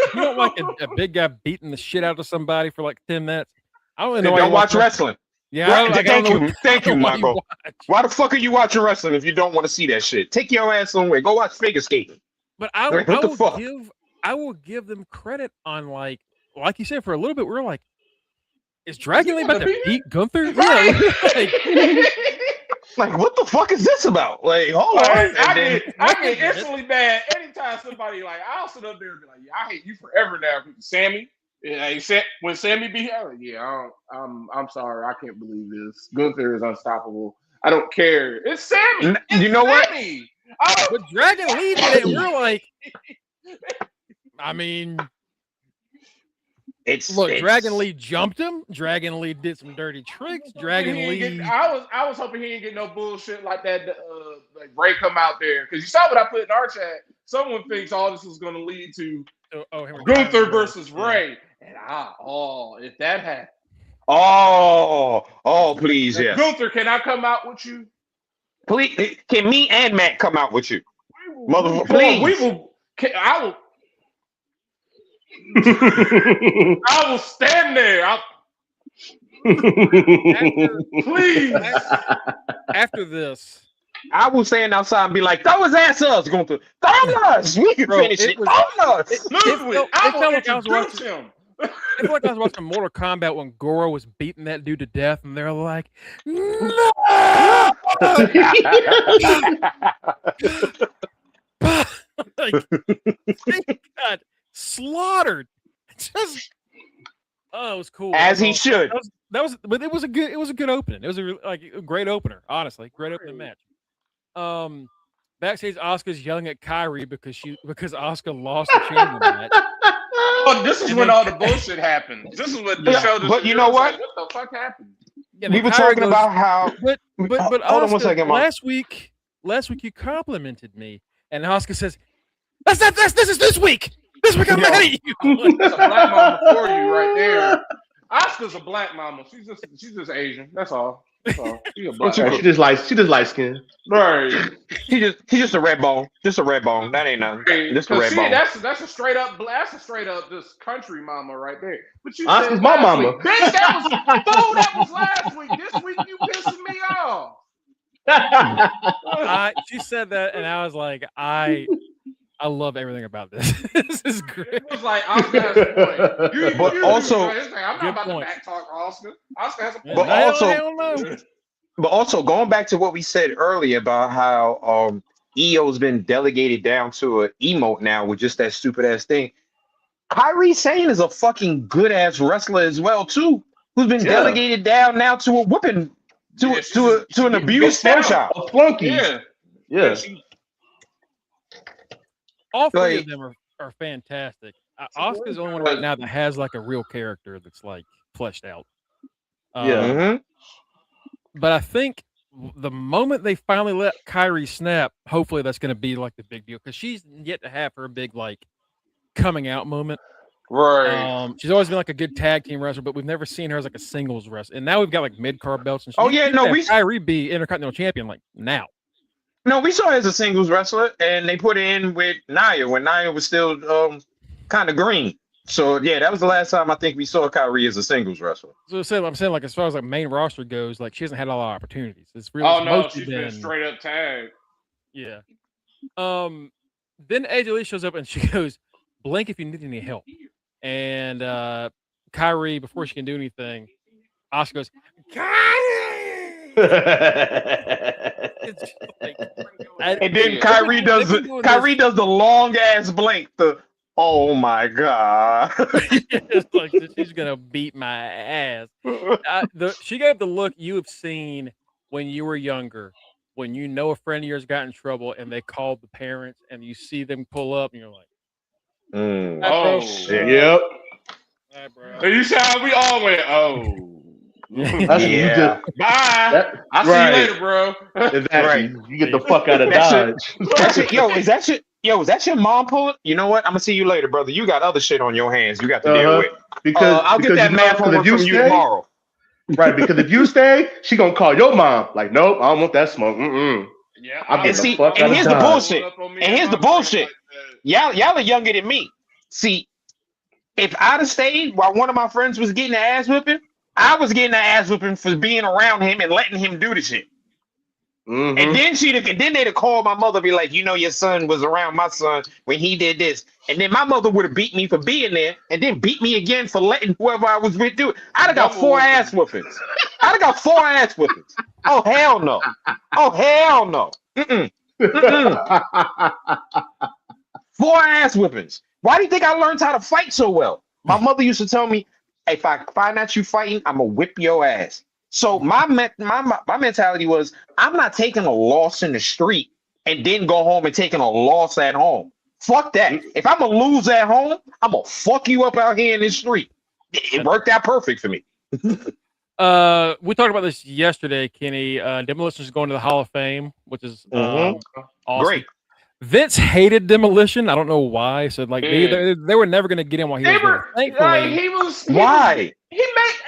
a big guy beating the shit out of somebody for like 10 minutes, I don't know. Don't watch wrestling. Yeah, thank you, Mongo. Why the fuck are you watching wrestling if you don't want to see that shit? Take your ass somewhere. Go watch figure skating. But I will give them credit on like you said, for a little bit we were like, is Dragon Lee about to beat Gunther? Yeah. Like, what the fuck is this about? Like, hold on. I get instantly mad anytime somebody like I'll sit up there and be like, yeah, I hate you forever now, Sammy. Yeah, when Sammy be here, like, yeah, I'm sorry, I can't believe this. Gunther is unstoppable. I don't care. It's Sammy. You know Sammy. What? But Dragon Lee did it. We're like, I mean, Dragon Lee jumped him. Dragon Lee did some dirty tricks. Dragon Lee. I was hoping he didn't get no bullshit like that. Like Ray come out there because you saw what I put in our chat. Someone thinks all this was going to lead to Gunther versus Ray. And if that happened. Please, yeah. Gunther, can I come out with you? Please, can me and Matt come out with you? Motherfucker, please. I will stand there. Please. After this, I will stand outside and be like, throw his ass up, Gunther. Throw us. We can finish it. Throw us. I felt like I was watching Mortal Kombat when Goro was beating that dude to death, and they're like, no! Like, he got slaughtered. Just, it was cool. As he should. But it was a good opening. It was a great opener. Honestly, great opening match. Backstage, Asuka's yelling at Kyrie because Asuka lost the champion match. Oh, this is when all the bullshit happened. This is what the show. But you know what? What the fuck happened? Yeah, we were talking about how. But hold on 1 second, Mark. Last week you complimented me, and Asuka says, "This is this week. This week I'm mad at you." That's a black mama for you right there. Asuka's a black mama. She's just Asian. That's all. So she a What black. you She just light skin. Right. He just a red bone. Just a red bone. That ain't nothing. Just a red bone. That's a straight up just country mama right there. But you Oscar's said my last mama. week, bitch, that was last week. This week you pissing me off. She said that, and I was like, I love everything about this. This is great. It was like Oscar has a point. But also, I'm not about to back talk Oscar. Oscar has a point. But hell no. But also going back to what we said earlier about how EO's been delegated down to an emote now with just that stupid ass thing. Kyrie Sane is a fucking good ass wrestler as well too, who's been delegated down now to a whooping to an abused shop. A flunky. Yeah. All three of them are fantastic. Oscar's the only one right now that has like a real character that's like fleshed out. But I think the moment they finally let Kyrie snap, hopefully that's going to be like the big deal because she's yet to have her big like coming out moment. Right. She's always been like a good tag team wrestler, but we've never seen her as like a singles wrestler. And now we've got like mid card belts and shit. Kyrie be Intercontinental Champion like now. No, we saw her as a singles wrestler, and they put her in with Nia when Nia was still kind of green. So yeah, that was the last time I think we saw Kyrie as a singles wrestler. So I'm saying like as far as like main roster goes, like she hasn't had a lot of opportunities. It's really she's been straight up tagged. Yeah. Then AJ Lee shows up and she goes, "Blink if you need any help." And Kyrie, before she can do anything, Oscar goes, and then Kyrie does the long ass blink. Oh my god! It's like she's gonna beat my ass. She gave the look you have seen when you were younger, when you know a friend of yours got in trouble and they called the parents, and you see them pull up, and you're like, "Oh shit, yep." And you said we all went, "Oh." Yeah. Bye. I'll see you later, bro. Exactly. Right. You get the fuck out of Dodge. Is that your mom pulling? You know what? I'm gonna see you later, brother. You got other shit on your hands you got to deal with. Because I'll get that math homework from you tomorrow. Right, because if you stay, she gonna call your mom. Like, nope, I don't want that smoke. Yeah. And here's the bullshit. Y'all are younger than me. See, if I'd have stayed while one of my friends was getting the ass whipping, I was getting the ass whipping for being around him and letting him do the shit. And then they'd have called my mother, be like, your son was around my son when he did this. And then my mother would have beat me for being there and then beat me again for letting whoever I was with do it. I'd have got 4 ass whoopings. Oh, hell no. Oh, hell no. 4 ass whippings. Why do you think I learned how to fight so well? My mother used to tell me, if I find out you fighting, I'm going to whip your ass. So my mentality was, I'm not taking a loss in the street and then go home and taking a loss at home. Fuck that. If I'm going to lose at home, I'm going to fuck you up out here in the street. It worked out perfect for me. We talked about this yesterday, Kenny. Demolition is going to the Hall of Fame, which is awesome. Great. Vince hated Demolition. I don't know why. So like they were never going to get him while he was there. Thankfully,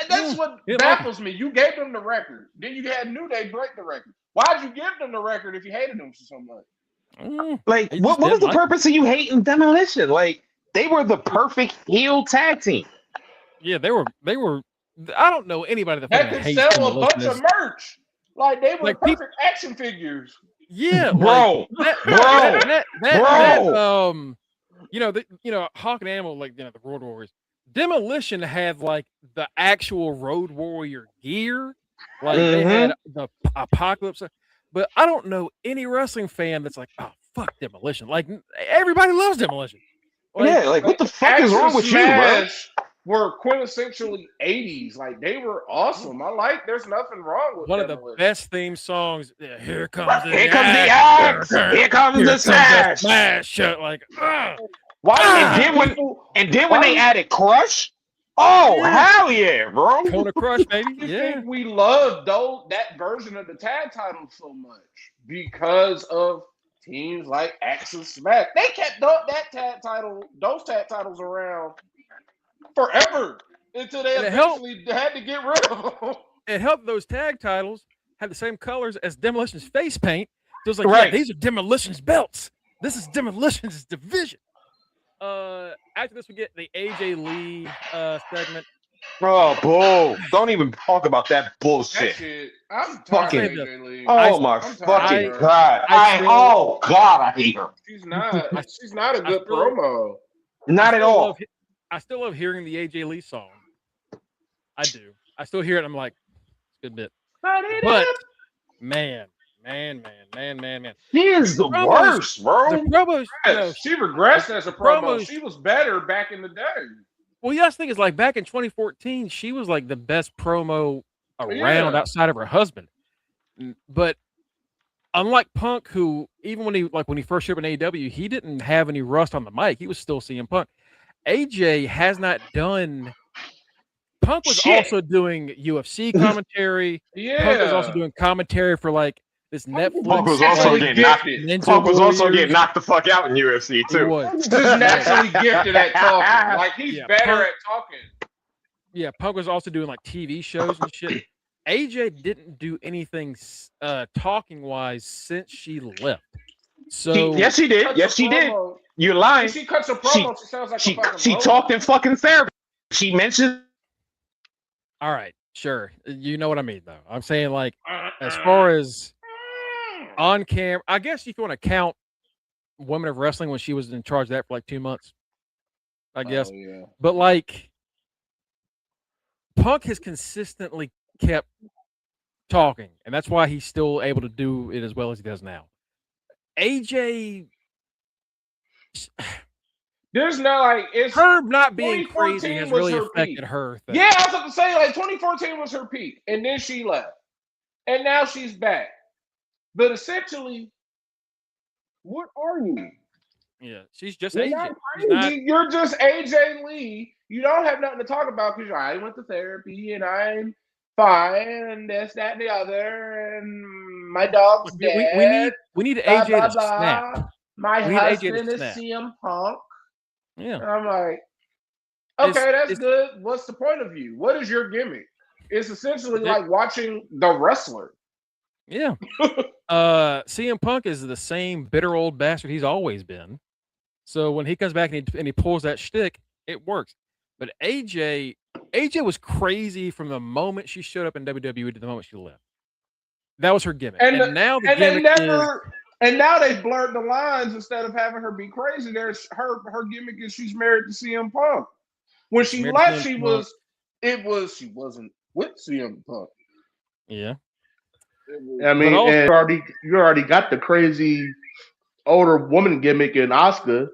that's what baffles me. You gave them the record. Then you had New Day break the record. Why'd you give them the record if you hated them so much? Like, what was the purpose of you hating Demolition? Like, they were the perfect heel tag team. Yeah, they were. I don't know anybody that could sell a bunch of merch. Like, they were like perfect action figures. Yeah, bro. Hawk and Animal, like the Road Warriors. Demolition had like the actual Road Warrior gear, like they had the Apocalypse. But I don't know any wrestling fan that's like, oh fuck Demolition. Like everybody loves Demolition. Like what the fuck is wrong with you, bro? Were quintessentially 80s. Like they were awesome. There's nothing wrong with one of the best theme songs. Here comes the axe. Here comes the smash. Like, and then when they added Crush, hell yeah, bro. Kona Crush, baby. I think we love that version of the tag title so much because of teams like Axis Smack. They kept those tag titles around forever until they eventually had to get rid of them. it helped those tag titles had the same colors as Demolition's face paint. So it's like, Right. yeah, these are Demolition's belts. This is Demolition's division. After this, we get the AJ Lee segment. Oh, bull! Don't even talk about that That bullshit. shit. I'm Fucking- tired of AJ Lee. Oh my I'm tired fucking of her. god! Oh god, I hate her. She's not a good promo. Not at all. I still love hearing the AJ Lee song. I do. I still hear it. I'm like, it's a good bit. But man. She is the worst, bro. The promos, She regressed as a promo. promos- She was better back in the day. well, yeah, I think it's like back in 2014, she was like the best promo around outside of her husband. But unlike Punk, who even when he first showed up in AEW, he didn't have any rust on the mic. He was still CM Punk. AJ has not done. Punk was also doing UFC commentary. Yeah. Punk was also doing commentary for like this Netflix. Punk was also getting knocked. Ninja Punk was also Warriors. getting knocked the fuck out in UFC He too. was. Just naturally gifted at talking. Like he's better Punk- at talking. Yeah, Punk was also doing like TV shows and shit. AJ didn't do anything talking wise since she left. So Yes, she did. Yes, she did. You're lying. She cuts a promo. She sounds like She a fucking she robot. talked in fucking therapy. She mentioned. all right, sure. You know what I mean, though. I'm saying like as far as on camera, I guess if you want to count Women of Wrestling when she was in charge of that for like 2 months, I guess. Oh, yeah. But like Punk has consistently kept talking, and that's why he's still able to do it as well as he does now. AJ, There's no like it's her not being crazy 2014 has was really her affected peak. her thing. Yeah, I was about to say like 2014 was her peak, and then she left, and now she's back. But essentially, what are you? Yeah, she's just You're AJ. not She's crazy. not- You're just AJ Lee. You don't have nothing to talk about because I went to therapy and I'm fine and this, that, and the other, and my dog's Look, dead. we need blah, AJ blah, to blah. snap. My We need AJ to husband is snap. CM Punk. Yeah. And I'm like, It's- okay, that's it's- good. What's the point of you? What is your gimmick? It's essentially Yeah. like watching the wrestler. Yeah. CM Punk is the same bitter old bastard he's always been. So when he comes back and he pulls that shtick, it works. But AJ was crazy from the moment she showed up in WWE to the moment she left. That was her gimmick. And now the gimmick And now they blurred the lines instead of having her be crazy. There's her gimmick is she's married to CM Punk. When she Married to left, CM she wasn't with CM Punk. Yeah. I mean, also- and you already got the crazy older woman gimmick in Asuka,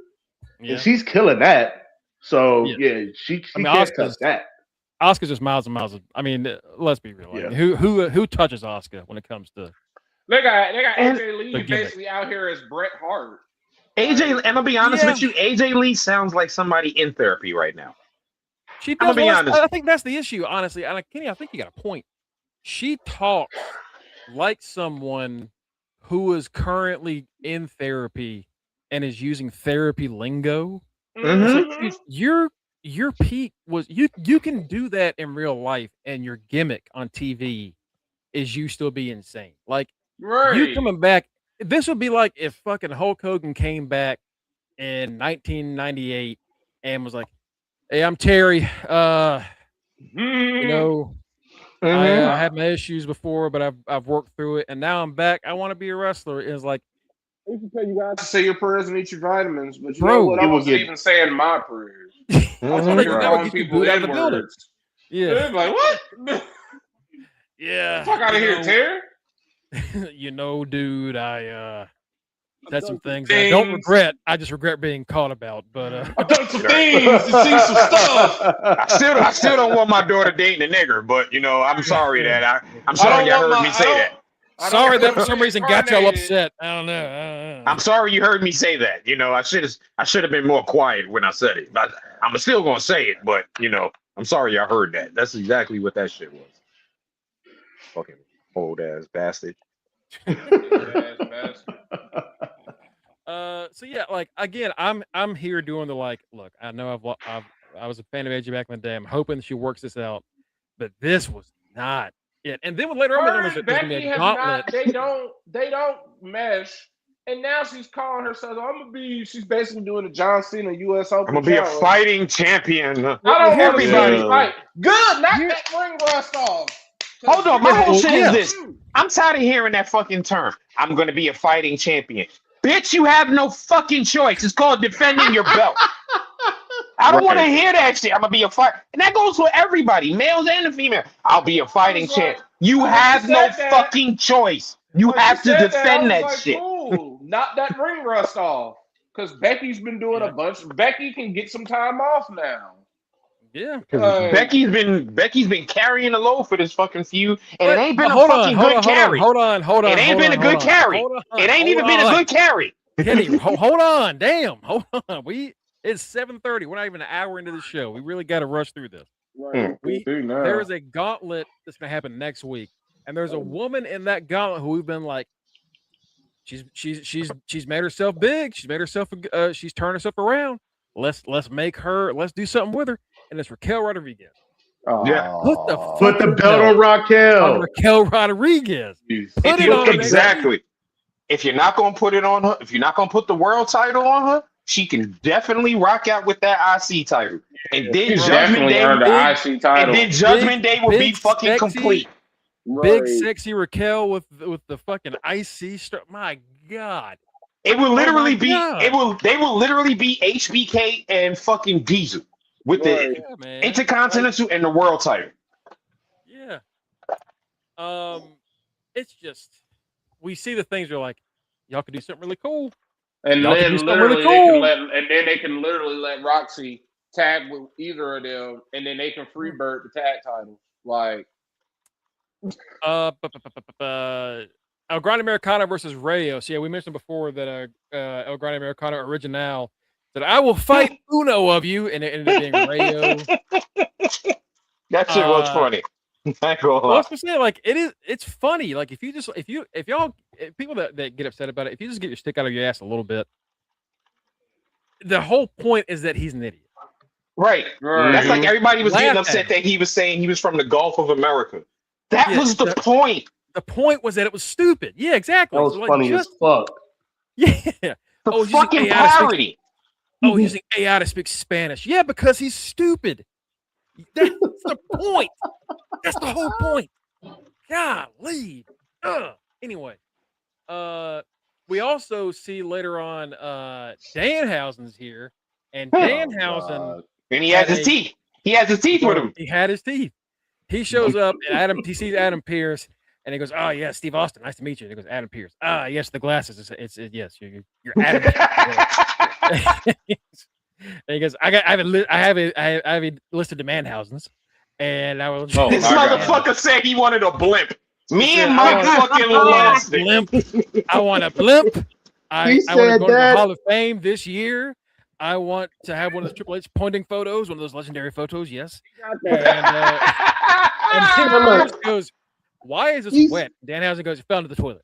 Yeah. and she's killing that. So Yeah. she I mean, can't Asuka's- touch that. Oscar's just miles and miles of, I mean, let's be real. Yeah. I mean, who touches Oscar when it comes to They got And- AJ Lee the gimmick. basically out here as Bret Hart. AJ, and I'll be honest Yeah. with you, AJ Lee sounds like somebody in therapy right now. she I'm gonna does? be Well, honest. I think that's the issue, honestly. And Kenny, I think you got a point. She talks like someone who is currently in therapy and is using therapy lingo. Mhm. It's like, your peak was you can do that in real life, and your gimmick on TV is you still be insane. Like Right. you coming back. This would be like if fucking Hulk Hogan came back in 1998 and was like, "Hey, I'm Terry. You know, I had my issues before, but I've worked through it, and now I'm back. I want to be a wrestler." It's like, I used to tell you guys to say your prayers and eat your vitamins, but you Bro, know what? I you will wasn't get- even saying my prayers. I was That over here would calling get you people booed out of the building. N-words. yeah, They're like, what? yeah. Fuck out of you here, know, Terry. you know, dude, I said some things I things. don't regret. I just regret being caught about. But I've done some things and seen some stuff. I still don't want my daughter dating a nigger, but you know, I'm sorry that I'm sorry don't y'all want heard my- me say that. I don't sorry that want for to some be reason got y'all incarnated. upset. I don't know. I'm sorry you heard me say that. You know, I should have been more quiet when I said it. But I'm still gonna say it, but you know, I'm sorry y'all heard that. That's exactly what that shit was. Fucking old ass bastard. So yeah, like again, I'm here doing the like. Look, I know I was a fan of AJ back in the day. I'm hoping she works this out, but this was not Yeah, and then later on, there's going to be Becky a has gauntlet. not. They don't mesh. And now she's calling herself. She's basically doing a John Cena U.S. Open. I'm gonna be a fighting champion. I don't want to Everybody. fight. Good, knock that ring rust off. Hold on, my whole shit is this. I'm tired of hearing that fucking term. I'm gonna be a fighting champion. Bitch, you have no fucking choice. It's called defending your belt. I don't want to hear that shit. I'm gonna be a fight, and that goes for everybody, males and the female. I'll be a fighting champ. You have no fucking choice. You have to defend that shit. Cool. Knock that ring rust off. Because Becky's been doing a bunch. Becky can get some time off now. Yeah. Becky's been carrying the load for this fucking feud, and it ain't been a fucking good carry. Hold on. It ain't been a good carry. It ain't even been a good carry. Kenny, hold on. Damn. Hold on. It's 7:30. We're not even an hour into the show. We really got to rush through this. Right. There is a gauntlet that's going to happen next week, and there's a woman in that gauntlet who we've been like, she's made herself big. She's made herself. She's turned herself around. Let's make her. Let's do something with her. And it's Raquel Rodriguez. Yeah. Put the belt on Raquel. Raquel Rodriguez. Exactly. If you're not gonna put it on her, if you're not gonna put the world title on her, she can definitely rock out with that IC title. And then Judgment Day, will be fucking complete. Big sexy Raquel with the fucking IC stuff. My God. It will literally be. They will literally be HBK and fucking Diesel with the Intercontinental and the world title. Yeah. It's just we see the things you're like, y'all could do something really cool. And then they can literally let Roxy tag with either of them, and then they can freebird the tag title. Like El Grande Americano versus Rayo. So yeah, we mentioned before that El Grande Americano Original said, I will fight uno of you, and it ended up being Rayo. That shit was funny. Like it's funny. Like if people that get upset about it, if you just get your stick out of your ass a little bit, the whole point is that he's an idiot. Right. That's like everybody was getting upset that he was saying he was from the Gulf of America. That was the point. The point was that it was stupid. Yeah, exactly. That was funny as fuck. Yeah. The fucking parody. He's using AI to speak Spanish. Yeah, because he's stupid. That's the point. That's the whole point. Golly. Anyway, we also see later on Danhausen's here, and Danhausen, and he has his teeth. He has his teeth with him. He had his teeth. He shows up, and he sees Adam Pearce, and he goes, "Oh yeah, Steve Austin, nice to meet you." And he goes, "Adam Pearce." Ah, yes, the glasses. It's yes, you're Adam. And he goes, I have a list of Danhausen's, and I will. This motherfucker said he wanted a blimp. Me and my fucking lost it. Blimp. I want a blimp. I want to go to the Hall of Fame this year. I want to have one of those Triple H pointing photos, one of those legendary photos. Yes. And Tim goes, "Why is this wet?" Danhausen goes, "It fell into the toilet."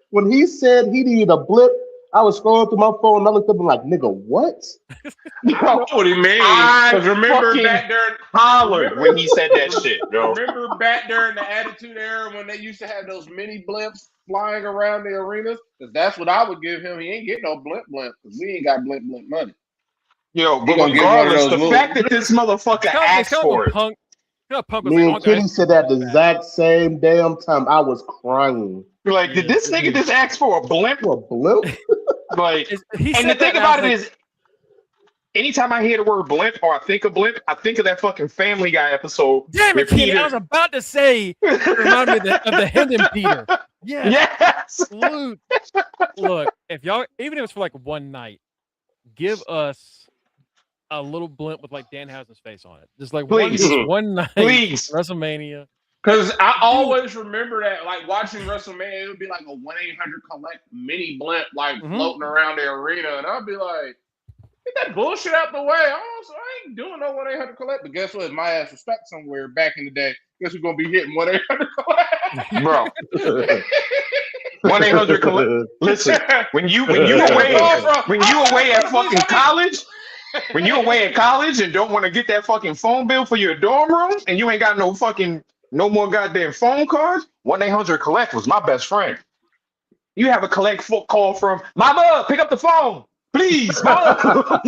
When he said he needed a blip, I was scrolling through my phone and I looked up and like, nigga, what? I know what he means. Because remember back during hollered when he said that shit, bro. Remember back during the Attitude Era when they used to have those mini blimps flying around the arenas? Because that's what I would give him. He ain't getting no blimp because we ain't got blimp money. Yo, but regardless, the fact that this motherfucker asked for it. Me and Kitty said that the exact same damn time. I was crying. You're like, did this nigga just ask for a blimp? A blimp? Like, and the thing about it is, anytime I hear the word blimp or I think of blimp, I think of that fucking Family Guy episode. Damn it, Peter! I was about to say, remind me of the Hendon Peter. Yes. Look, if y'all, even if it's for like one night, give us a little blimp with like Danhausen's face on it. Just like one night, please. WrestleMania. Because I always remember that, like watching WrestleMania, it would be like a 1-800-collect mini blimp, like floating around the arena, and I'd be like, "Get that bullshit out the way!" I ain't doing no 1-800-collect. But guess what? My ass was stuck somewhere back in the day. Guess we're gonna be hitting 1-800-collect, bro. 1-800-collect. Listen, when you away at fucking college. When you're away at college and don't want to get that fucking phone bill for your dorm room, and you ain't got no more goddamn phone cards, 1-800-COLLECT was my best friend. You have a collect call from Mama, pick up the phone, please, Mama.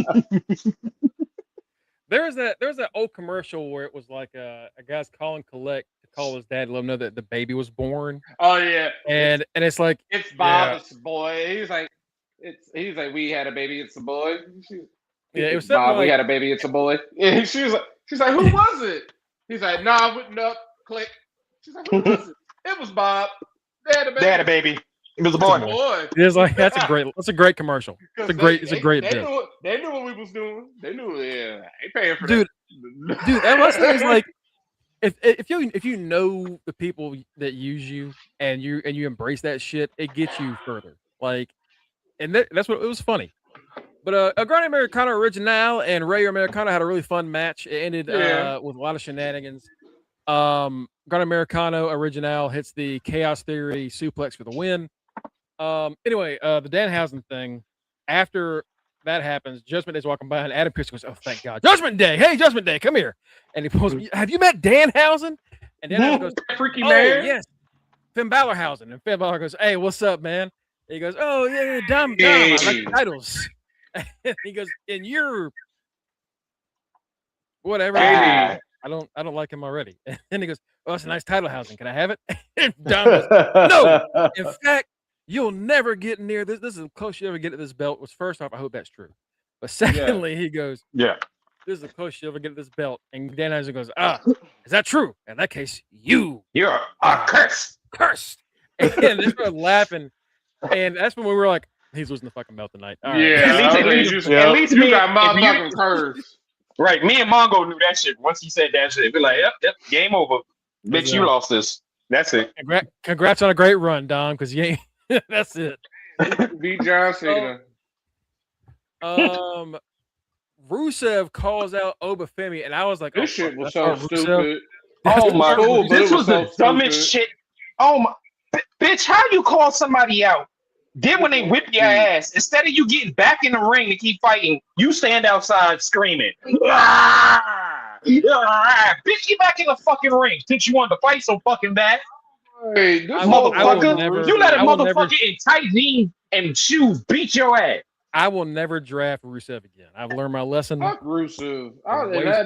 There was that old commercial where it was like a guy's calling collect to call his dad to let him know that the baby was born. Oh yeah, and it's like it's Bob, it's a boy. He's like we had a baby, it's a boy. Yeah, it was Bob, like, we had a baby, it's a boy. Yeah, she's like, who was it? He's like, nah, I wouldn't up, click. She's like, who was it? It was Bob. They had a baby. It was a boy. It is like that's a great commercial. It's a great they bit. They knew what we was doing. They knew, yeah. They paying for dude, that. Dude, that was thing is like if you know the people that use you and you embrace that shit, it gets you further. Like, and that's what it was funny. But Grande Americano Original and Ray Americano had a really fun match. It ended with a lot of shenanigans. Grande Americano Original hits the Chaos Theory suplex for the win. Anyway, the Danhausen thing, after that happens, Judgment Day's walking by and Adam Pearce goes, "Oh, thank God. Judgment Day! Hey, Judgment Day, come here." And he pulls, "Have you met Danhausen?" And Danhausen goes, "Freaky oh, man." Yes. Finn Balorhausen. And Finn Balor goes, "Hey, what's up, man?" And he goes, "Oh, yeah, Dynamite, I like titles." And he goes, "And you're whatever." I don't like him already. And then he goes, "Oh, that's a nice title housing. Can I have it?" And Dom goes, "No. In fact, you'll never get near this. This is the closest you ever get to this belt." Was first off, I hope that's true. But secondly, he goes, "Yeah, this is the closest you ever get to this belt." And Danhausen goes, "Is that true? In that case, you're cursed." And they started laughing. And that's when we were like, he's losing the fucking belt tonight. All right. At least you got my fucking curse. Right, me and Mongo knew that shit. Once he said that shit, we're like, yep, game over. Bitch, you lost this. That's it. Congrats on a great run, Dom, because you ain't. That's it. Beat John Cena. Rusev calls out Obafemi, and I was like, this shit was so stupid. Rusev. Oh my God, this was so the dumbest shit. Oh my, bitch, how you call somebody out? Then when they whip your ass, instead of you getting back in the ring to keep fighting, you stand outside screaming. Bitch, get back in the fucking ring since you wanted to fight so fucking bad. Hey, motherfucker, you let a motherfucker in tight jeans and shoes beat your ass. I will never draft Rusev again. I've learned my lesson. Fuck Rusev.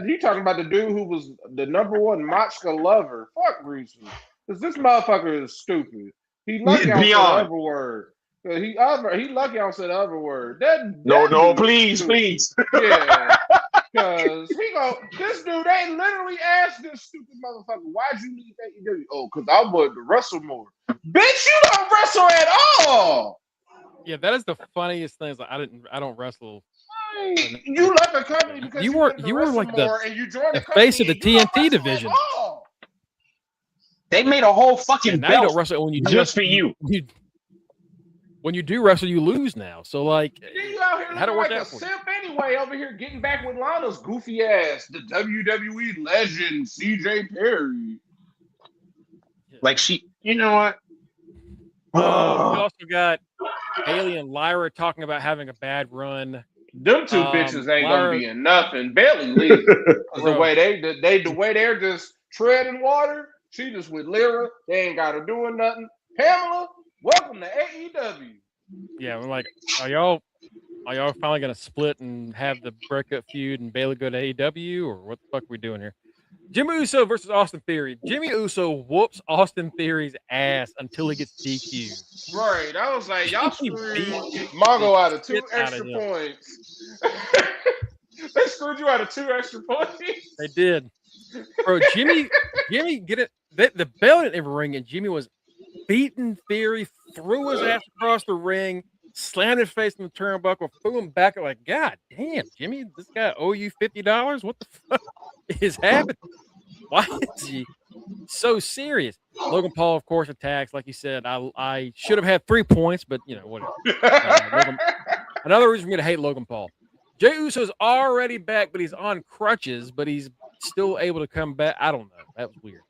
You talking about the dude who was the #1 Machka lover. Fuck Rusev. Because this motherfucker is stupid. He lucky I said the other word. He lucky I said the other word. No, please. Yeah. Because this dude, they literally asked this stupid motherfucker, "Why'd you leave AEW?" "Oh, because I wanted to wrestle more." Bitch, you don't wrestle at all. Yeah, that is the funniest thing. Is like, I don't wrestle. You left the company because you were like the face of the TNT division. They made a whole fucking belt you don't wrestle when you just for you. When you do wrestle, you lose now. So like, you out here looking like a simp anyway. Over here getting back with Lana's goofy ass, the WWE legend CJ Perry. Like you know what? We also got Bailey and Lyra talking about having a bad run. Them two bitches ain't gonna be in nothing. Bailey leave. The way the way they're just treading water. She just with Lyra. They ain't got her doing nothing. Pamela, welcome to AEW. Yeah, I'm like, are y'all finally gonna split and have the breakup feud and Bailey go to AEW, or what the fuck are we doing here? Jimmy Uso versus Austin Theory. Jimmy Uso whoops Austin Theory's ass until he gets DQ'd. Right. I was like, y'all screwed Mongo out of 2 extra points. They screwed you out of 2 extra points. They did. Bro, Jimmy get it. The bell didn't ever ring, and Jimmy was beating Theory, threw his ass across the ring, slammed his face in the turnbuckle, threw him back. Like, God damn, Jimmy, this guy owe you $50? What the fuck is happening? Why is he so serious? Logan Paul, of course, attacks. Like you said, I should have had 3 points, but you know, whatever. Another reason for me to hate Logan Paul. Jey Uso's already back, but he's on crutches, but he's still able to come back. I don't know. That was weird.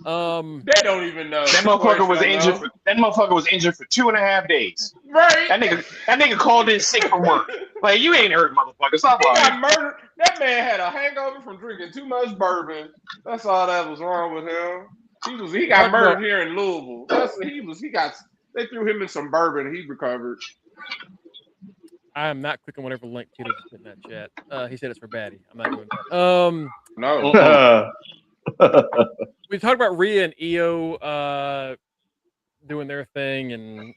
They don't even know. That motherfucker was injured. That motherfucker was injured for 2.5 days. Right. That nigga called in sick from work. Like, you ain't hurt, motherfucker. Stop He lying. got murdered. That man had a hangover from drinking too much bourbon. That's all that was wrong with him. He got murdered here in Louisville. They threw him in some bourbon and he recovered. I am not clicking whatever link Tito just put in that chat. He said it's for baddie. I'm not doing that. No. We talked about Rhea and Io doing their thing and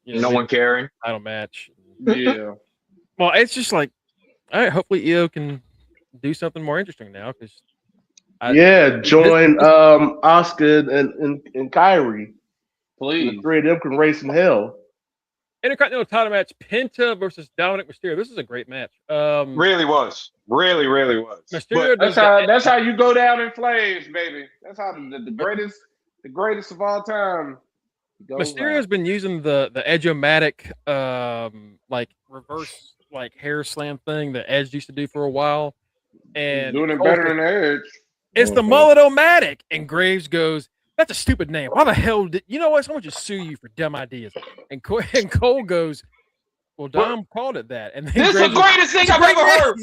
no one caring. Title match. Yeah. Well, it's just like, all right, hopefully Io can do something more interesting now because join Asuka and Kyrie. Please. The three of them can race in hell. Intercontinental title match: Penta versus Dominic Mysterio. This is a great match. Really was. Really was. Mysterio that's how you go down in flames, baby. That's how the greatest of all time. Mysterio's been using the Edge-o-matic like reverse like hair slam thing that Edge used to do for a while, and doing it better than Edge. It's the mullet-o-matic, and Graves goes, "That's a stupid name. Why the hell did you know what? Someone just sue you for dumb ideas." And Cole goes, "Well, Dom called it that." And then this is the greatest thing I've ever heard.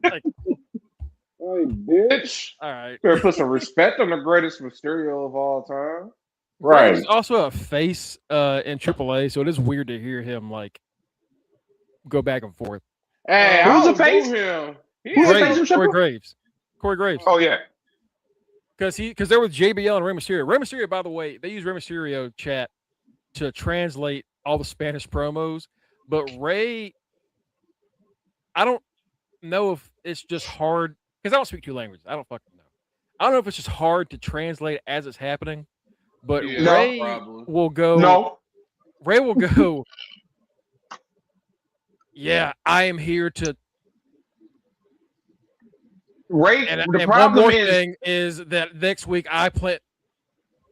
Like, hey, bitch! All right, better put some respect on the greatest Mysterio of all time. Right. He's also a face in AAA, so it is weird to hear him like go back and forth. Hey, who's I the face? Him. Corey Graves. Corey Graves. Oh yeah. Because they're with JBL and Rey Mysterio. Rey Mysterio, by the way, they use Rey Mysterio chat to translate all the Spanish promos. But Rey, I don't know if it's just hard because I don't speak two languages. I don't fucking know. I don't know if it's just hard to translate as it's happening. But Rey will go. No. Rey will go. Yeah, I am here to. Ray, and the one problem more thing is that next week I play.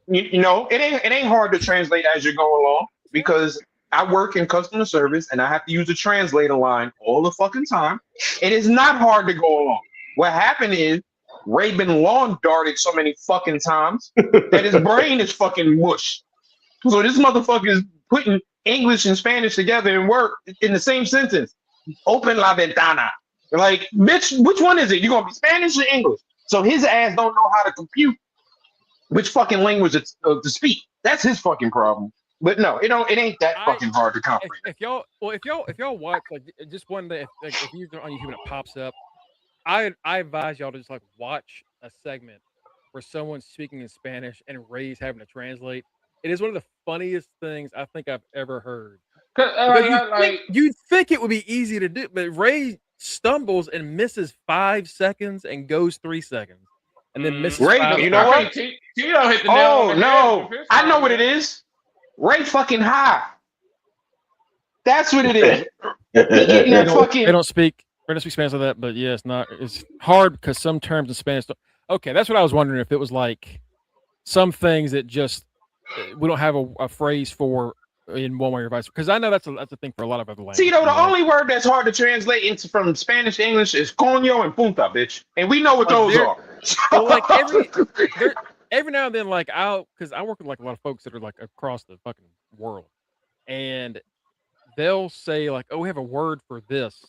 You know, it ain't hard to translate as you go along because I work in customer service and I have to use the translator line all the fucking time. It is not hard to go along. What happened is Ray been lawn darted so many fucking times that his brain is fucking mush. So this motherfucker is putting English and Spanish together and work in the same sentence. Open la ventana. Like, bitch, which one is it? You gonna be Spanish or English? So his ass don't know how to compute which fucking language to speak. That's his fucking problem. But no, it ain't that fucking hard to comprehend. If y'all watch like just one day, if you're on YouTube and it pops up, I advise y'all to just like watch a segment where someone's speaking in Spanish and Ray's having to translate. It is one of the funniest things I think I've ever heard. You'd think it would be easy to do, but Ray stumbles and misses 5 seconds and goes 3 seconds, and then misses. Ray, 5 you know what? Tito hit the nail on the head. I know what it is. Ray fucking high. That's what it is. They don't speak Spanish like that, but yeah, it's hard because some terms in Spanish. Okay, that's what I was wondering if it was like some things that just we don't have a phrase for in one way or vice, because I know that's a thing for a lot of other languages. Tito, the only word that's hard to translate into from Spanish to English is coño and punta, bitch, and we know what those are. Well, like every now and then, like because I work with like a lot of folks that are like across the fucking world, and they'll say like, "Oh, we have a word for this,"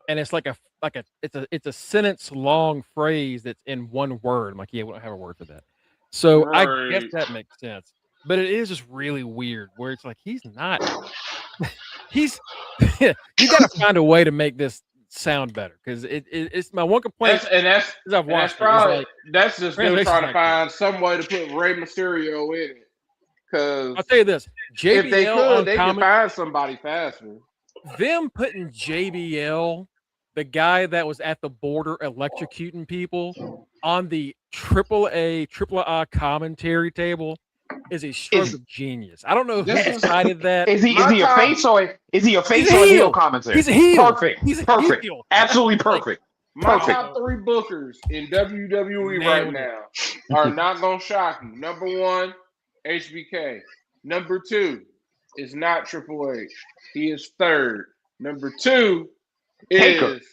and it's it's a sentence long phrase that's in one word. I'm like, yeah, we don't have a word for that. So I guess that makes sense. But it is just really weird where it's like you got to find a way to make this sound better because it's my one complaint. That's just them trying to find some way to put Rey Mysterio in it. Because I'll tell you this, JBL, if they could, they could find somebody faster. Them putting JBL, the guy that was at the border electrocuting people, on the AAA commentary table is a stroke of genius. I don't know who decided that. Is he a face or a heel commentary? He's a heel. Perfect. He's a perfect. heel. Absolutely perfect. My top 3 bookers in WWE right now are not gonna shock you. Number 1, HBK. Number 2 is not Triple H. He is 3rd. Number 2 is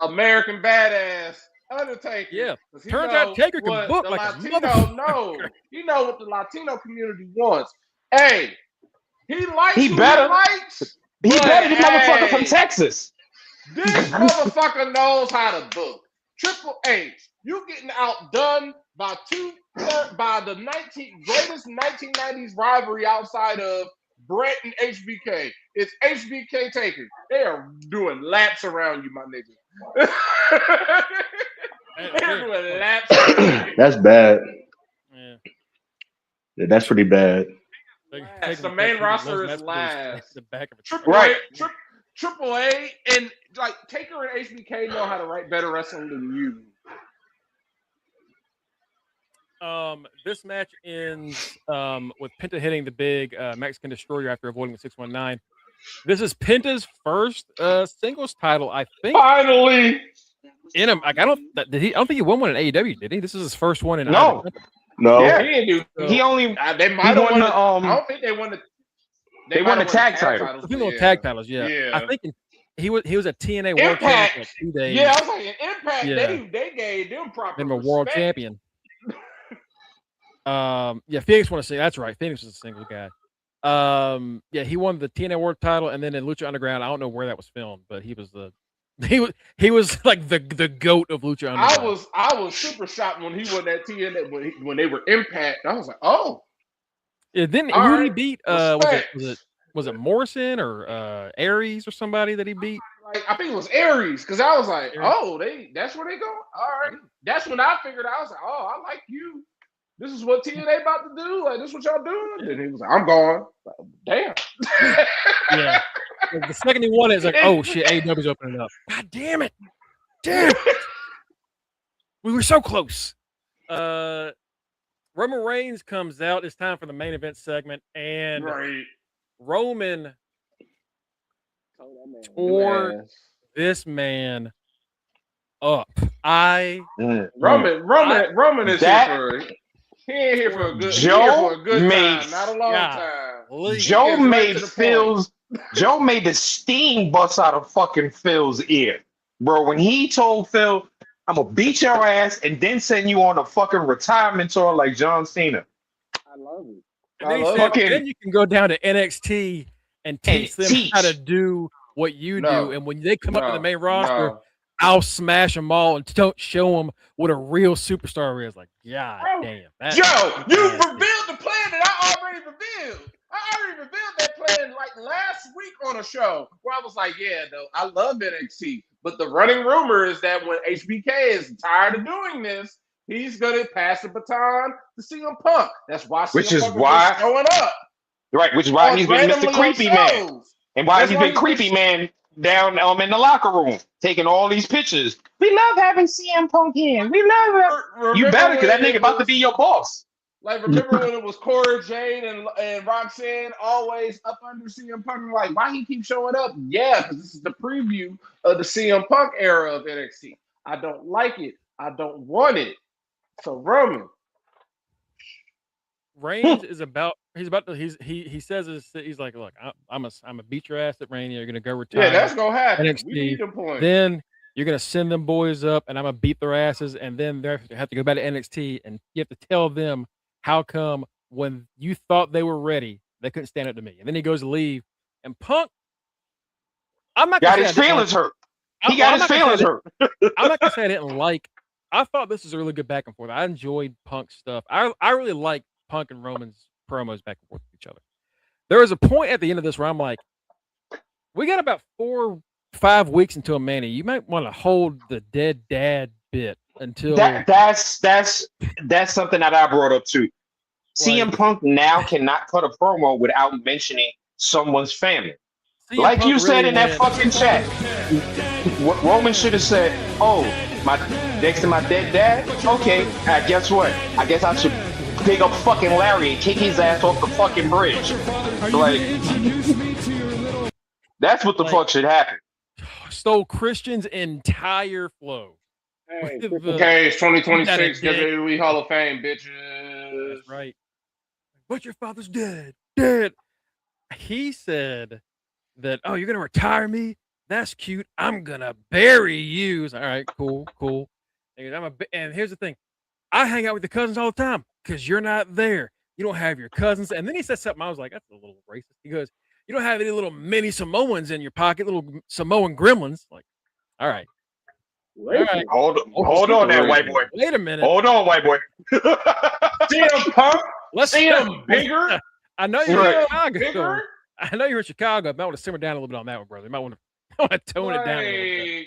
American Badass Undertaker. Yeah. 'Cause he Turns know out Taker can what book the like a Latino motherfucker. know. He know what the Latino community wants. Hey, he likes He who better. he likes. He But, better. The motherfucker from hey, Texas. This motherfucker knows how to book. Triple H, you getting outdone by the greatest 1990s rivalry outside of Brett and HBK. It's HBK Taker. They are doing laps around you, my nigga. They're doing laps around you. That's bad. Yeah. Yeah, that's pretty bad. The main roster is last. The back of Right. Triple A and like Taker and HBK know how to write better wrestling than you. This match ends with Penta hitting the big Mexican Destroyer after avoiding the 619. This is Penta's first singles title, I think. Finally, in him, like I don't think he won one in AEW, did he? This is his first one in. No. No. Yeah. he didn't do. He only They might have won won. the I don't think they won the. They won the tag title. I think they won tag titles. Yeah. Yeah. I think he was a TNA World Impact. Champion for 2 days. Yeah, I was like, Impact. Yeah. They gave them proper. Then a world champion. Yeah, Phoenix won a single. That's right. Phoenix was a single guy. Yeah, he won the TNA World title, and then in Lucha Underground, I don't know where that was filmed, but he was like the goat of Lucha Underground. I was super shocked when he won that TNA when they were Impact. I was like, oh. Yeah, then All who did right. he beat? Was it Morrison or Aries or somebody that he beat? Like, I think it was Aries, because I was like, oh, that's where they go. All right. That's when I figured I was like, oh, I like you. This is what TNA about to do. Like, this is what y'all doing. And he was like, I'm going. Like, damn. Yeah. The second he won it, it's like, oh shit, AEW's opening up. God damn it. Damn. We were so close. Roman Reigns comes out. It's time for the main event segment. And Roman tore this man up. Roman is here for he ain't here for a good time, not a long time. Joe made the steam bust out of fucking Phil's ear. Bro, when he told Phil, I'm gonna beat your ass and then send you on a fucking retirement tour like John Cena. I love it. And then, then you can go down to NXT and teach them how to do what you do. And when they come up to the main roster, I'll smash them all and don't show them what a real superstar is. Like, God damn. Joe, you revealed the plan that I already revealed. I already revealed that plan like last week on a show where I was like, yeah, though, I love NXT. But the running rumor is that when HBK is tired of doing this, he's going to pass the baton to CM Punk. That's why CM Punk is going up. Right, which is why he's been Mr. Creepy Man. And why he's been Creepy Man down in the locker room, taking all these pictures. We love having CM Punk here. We love it. You better, because that nigga about to be your boss. Like, remember when it was Cora Jade and Roxanne always up under CM Punk? Like, why he keep showing up? Yeah, because this is the preview of the CM Punk era of NXT. I don't like it. I don't want it. So Roman. Reigns is he says he's like, look, I'm a beat your ass at Reigns. You're gonna go retire. Yeah, that's gonna happen. NXT. We need the point. Then you're gonna send them boys up, and I'm gonna beat their asses, and then they have to go back to NXT, and you have to tell them how come when you thought they were ready, they couldn't stand up to me. And then he goes to leave, and Punk. I'm not got his feelings hurt. He got his feelings hurt. I'm not gonna say I didn't like. I thought this was a really good back and forth. I enjoyed Punk's stuff. I really like Punk and Roman's promos back and forth with each other. There was a point at the end of this where I'm like, we got about 4 or 5 weeks until a Mania. You might want to hold the dead dad bit until that's something that I brought up too. CM Punk now cannot cut a promo without mentioning someone's family. Like you said in that fucking chat, what Roman should have said, oh, next to my dead dad? Okay, guess what? I guess I should dig up fucking Larry and kick his ass off the fucking bridge. Like, that's what the fuck should happen. Stole Christian's entire flow. Hey, it's 2026. WWE Hall of Fame, bitches. That's right. But your father's dead. Dead. He said that, oh, you're going to retire me? That's cute. I'm going to bury you. All right, cool. He goes, and here's the thing. I hang out with the cousins all the time because you're not there. You don't have your cousins. And then he said something. I was like, that's a little racist. He goes, you don't have any little mini Samoans in your pocket, little Samoan gremlins. Like, all right. All right. Hold on, that white boy. Wait a minute. Hold on, white boy. CM Punk. Let's see him bigger. I know you're in Chicago. Bigger? I know you're in Chicago. I might want to simmer down a little bit on that one, brother. You might want to tone it down a little bit.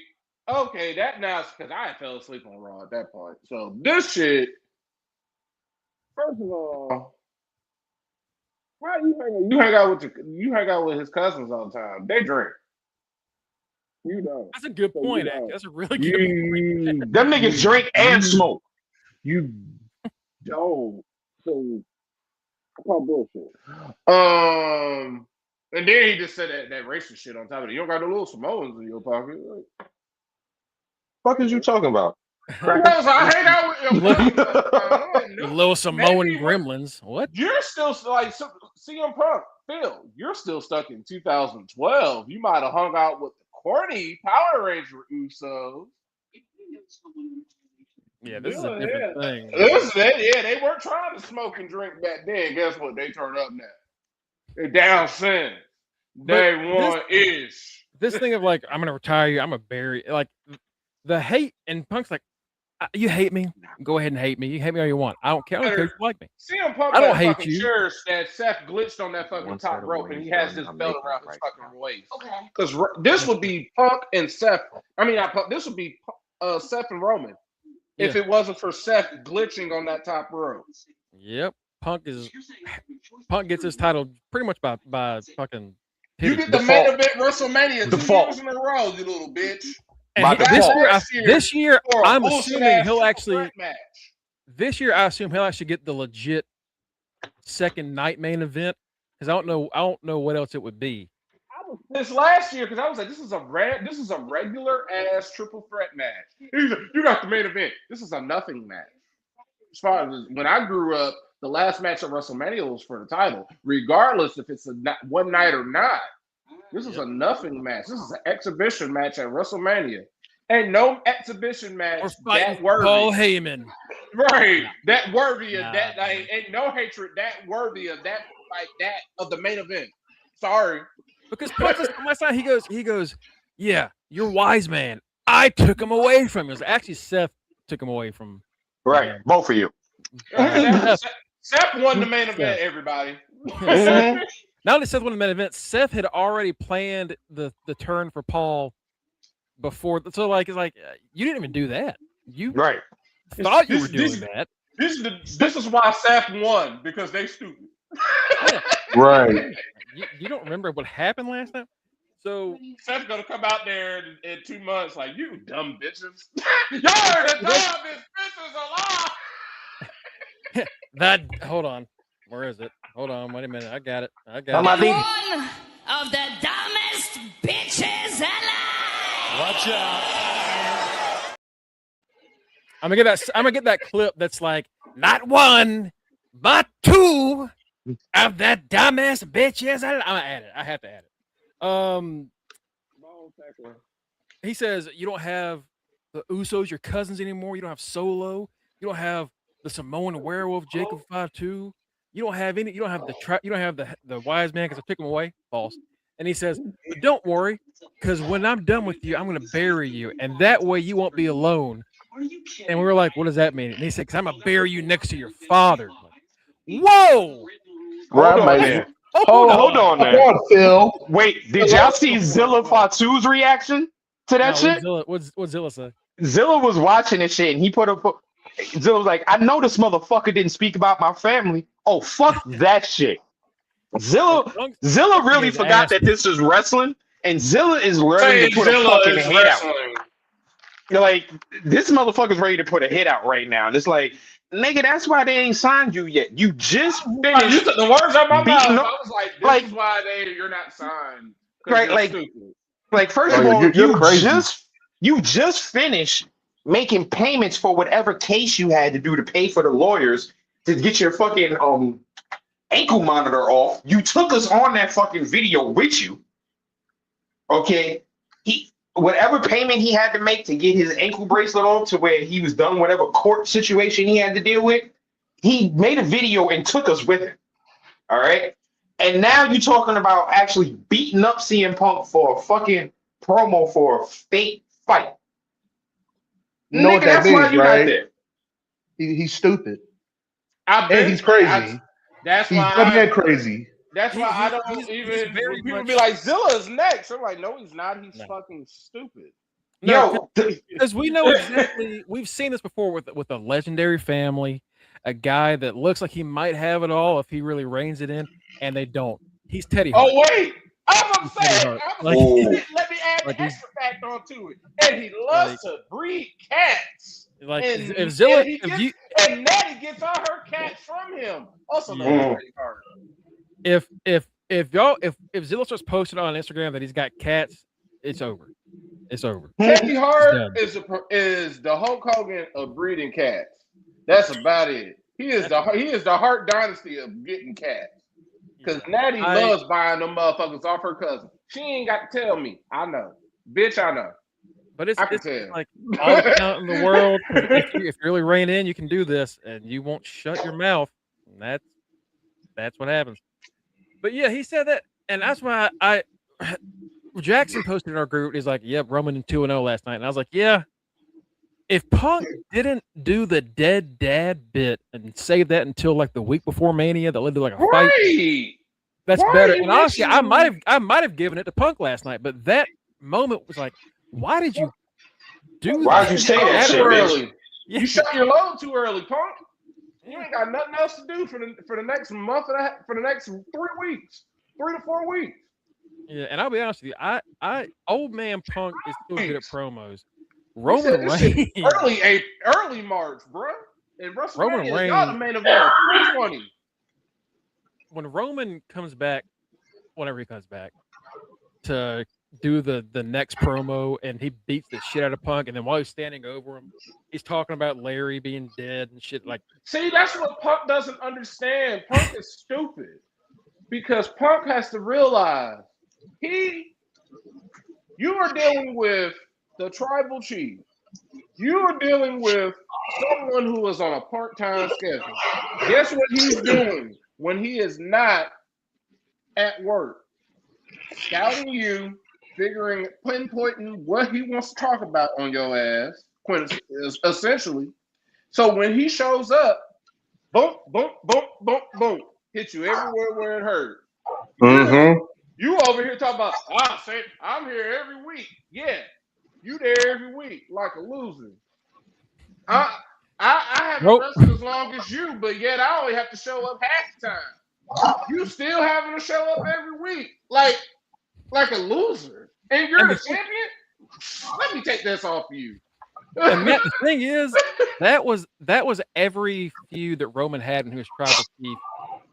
Okay, that now because I fell asleep on Raw at that point. So this shit. First of all, why you hang out with his cousins all the time? They drink. You don't. That's a good point. That's a really good point. Them niggas drink and smoke. You don't. So I call bullshit. And then he just said that racist shit on top of it. You don't got no little Samoans in your pocket. Like, fuck is you talking about? I hang out with you little Samoan gremlins. What? You're still like CM Punk, Phil. You're still stuck in 2012. You might have hung out with the corny Power Ranger Usos. Yeah, this is a different thing. They weren't trying to smoke and drink back then. Guess what? They turn up now. They're down sin. Day one is this thing of like, I'm gonna retire you. I'm gonna bury like the hate, and Punk's like, you hate me? Go ahead and hate me. You hate me all you want. I don't care. I don't care if you like me. CM Punk, I don't hate you. Sure that Seth glitched on that fucking top rope, and he has this belt around his fucking waist. Okay. Because this would be Punk and Seth. I mean, not Punk. This would be Seth and Roman if it wasn't for Seth glitching on that top rope. Yep. Punk gets his title pretty much by fucking. You get the main event WrestleMania 2 years in a row, you little bitch. And this year, I'm assuming he'll actually. This year, I assume he'll actually get the legit second night main event because I don't know what else it would be. This last year, because I was like, this is a regular ass triple threat match. You got the main event. This is a nothing match. As far as when I grew up, the last match at WrestleMania was for the title, regardless if it's a one night or not. This is a nothing match. This is an exhibition match at WrestleMania. Ain't no exhibition match that worthy. Paul Heyman. Right. That worthy of that. Like, ain't no hatred that worthy of that, like that of the main event. Sorry. Because my side, he goes, yeah, you're wise man. I took him away from you. Actually, Seth took him away from. Right. Both of you. Seth won the main event, everybody. Not only Seth won the main event, Seth had already planned the turn for Paul before. So like, it's like you didn't even do that. You thought you were doing that. This is why Seth won, because they stupid. Right. You don't remember what happened last time? So Seth's gonna come out there in 2 months like, you dumb bitches. Y'all are the dumbest bitches alive. Hold on. Where is it? Hold on, wait a minute. I got it. One of the dumbest bitches alive. Watch out. I'm gonna get that clip that's like, not one, but two of that dumbass bitches alive. I'm gonna add it. I have to add it. He says you don't have the Usos, your cousins anymore. You don't have Solo. You don't have the Samoan werewolf, Jacob 5'2". You don't have any. You don't have the wise man because I took him away. False. And he says, but don't worry, because when I'm done with you, I'm going to bury you, and that way you won't be alone. And we were like, what does that mean? And he said, because I'm going to bury you next to your father. Like, whoa! Hold on, man. Hold on, Phil. Wait, did y'all see Zilla Fatu's reaction to that shit? What Zilla say? Zilla was watching this shit, and he put up. Zilla was like, I know this motherfucker didn't speak about my family. Oh, fuck that shit. Zilla really forgot that this is wrestling, and Zilla is ready to put a fucking hit out. You're like, this motherfucker's ready to put a hit out right now. And it's like, nigga, that's why they ain't signed you yet. You just finished. You took the words out my mouth. I was like, this is why you're not signed. Right, like first of all, you just finished making payments for whatever case you had to do to pay for the lawyers to get your fucking ankle monitor off. You took us on that fucking video with you. Okay. whatever payment he had to make to get his ankle bracelet off to where he was done whatever court situation he had to deal with, he made a video and took us with him. All right. And now you're talking about actually beating up CM Punk for a fucking promo for a fake fight. You know Nigga, what that that's why means, you right? not there. He's stupid. And he's crazy. That's He's why dumb and crazy. That's why I don't even. When people be like, Zilla's next. I'm like, no, he's not. He's fucking stupid. No, because we know exactly. We've seen this before with a legendary family, a guy that looks like he might have it all if he really reins it in, and they don't. He's Teddy Hart. Oh wait, I'm upset. Let me add the extra fact onto it. And he loves to breed cats. Like and, if Zilla, and Natty gets all her cats from him. Also, Teddy Hart. If Zilla starts posting on Instagram that he's got cats, it's over. It's over. Teddy Hart is the Hulk Hogan of breeding cats. That's about it. He is the Hart dynasty of getting cats. Because Natty loves buying them motherfuckers off her cousin. She ain't got to tell me. I know. Bitch, I know. But it's like all the talent in the world. If you really rein in, you can do this, and you won't shut your mouth. And that's what happens. But yeah, he said that, and that's why Jackson posted in our group. He's like, "Yep, Roman in 2-0 last night," and I was like, "Yeah." If Punk didn't do the dead dad bit and save that until like the week before Mania, that led to like a fight, that's better. And honestly, I might have given it to Punk last night, but that moment was like, why did you do that? Why did you say that shit early? You shot your load too early, Punk. You ain't got nothing else to do for the next month for the next 3 weeks, 3 to 4 weeks. Yeah, and I'll be honest with you, I old man Punk is still good at promos. Roman Reigns early March, bro. And Roman Reigns, y'all the main event 320. When Roman comes back, whenever he comes back, to do the next promo, and he beats the shit out of Punk, and then while he's standing over him, he's talking about Larry being dead and shit. Like, see, that's what Punk doesn't understand. Punk is stupid because Punk has to realize you are dealing with the tribal chief. You are dealing with someone who is on a part-time schedule. Guess what he's doing when he is not at work? Scouting you, pinpointing what he wants to talk about on your ass, essentially. So when he shows up, boom, boom, boom, boom, boom, hit you everywhere where it hurts. Mm-hmm. You over here talking about, I'm here every week. Yeah, you there every week like a loser. I haven't wrestled as long as you, but yet I only have to show up half the time. You still having to show up every week like a loser. And you're the champion? Let me take this off you. And the thing is, that was every feud that Roman had when he was tribal chief.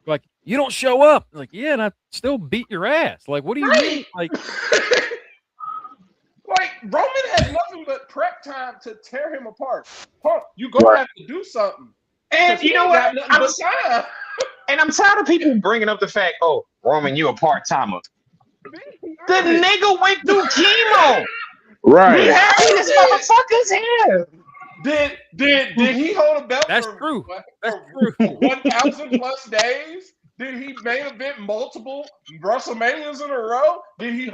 Like, you don't show up. Like, yeah, and I still beat your ass. Like, what do you mean? Like, Roman has nothing but prep time to tear him apart. Punk, you gonna have to do something. And you know what? I'm tired of people bringing up the fact, oh, Roman, you a part-timer. The nigga went through chemo. Right. He happy this motherfucker's here. Did he hold a belt? That's true. That's true. 1,000 plus days? Did he main event multiple WrestleManias in a row? Did he